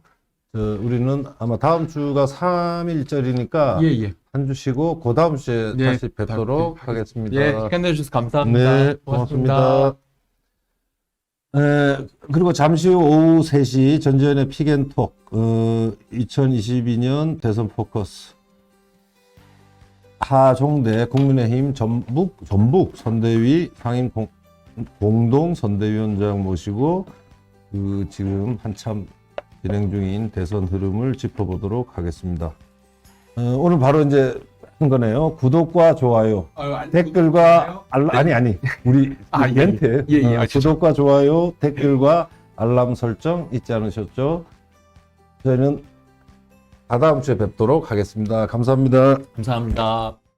우리는 아마 다음 주가 3일절이니까 한 주 쉬고 그 다음 주에 다시 뵙도록 하겠습니다. 시간 내주셔서 감사합니다. 네, 고맙습니다. 그리고 잠시 후 오후 3시 전지현의 픽앤톡 2022년 대선 포커스 하종대 국민의힘 전북 선대위 상임 공동 선대위원장 모시고 지금 한참 진행 중인 대선 흐름을 짚어보도록 하겠습니다. 오늘 바로 이제 한 거네요. 구독과 좋아요, 댓글과 우리 멘트 구독과 좋아요, 댓글과 알람 설정 잊지 않으셨죠? 저희는 다다음 주에 뵙도록 하겠습니다. 감사합니다. 감사합니다.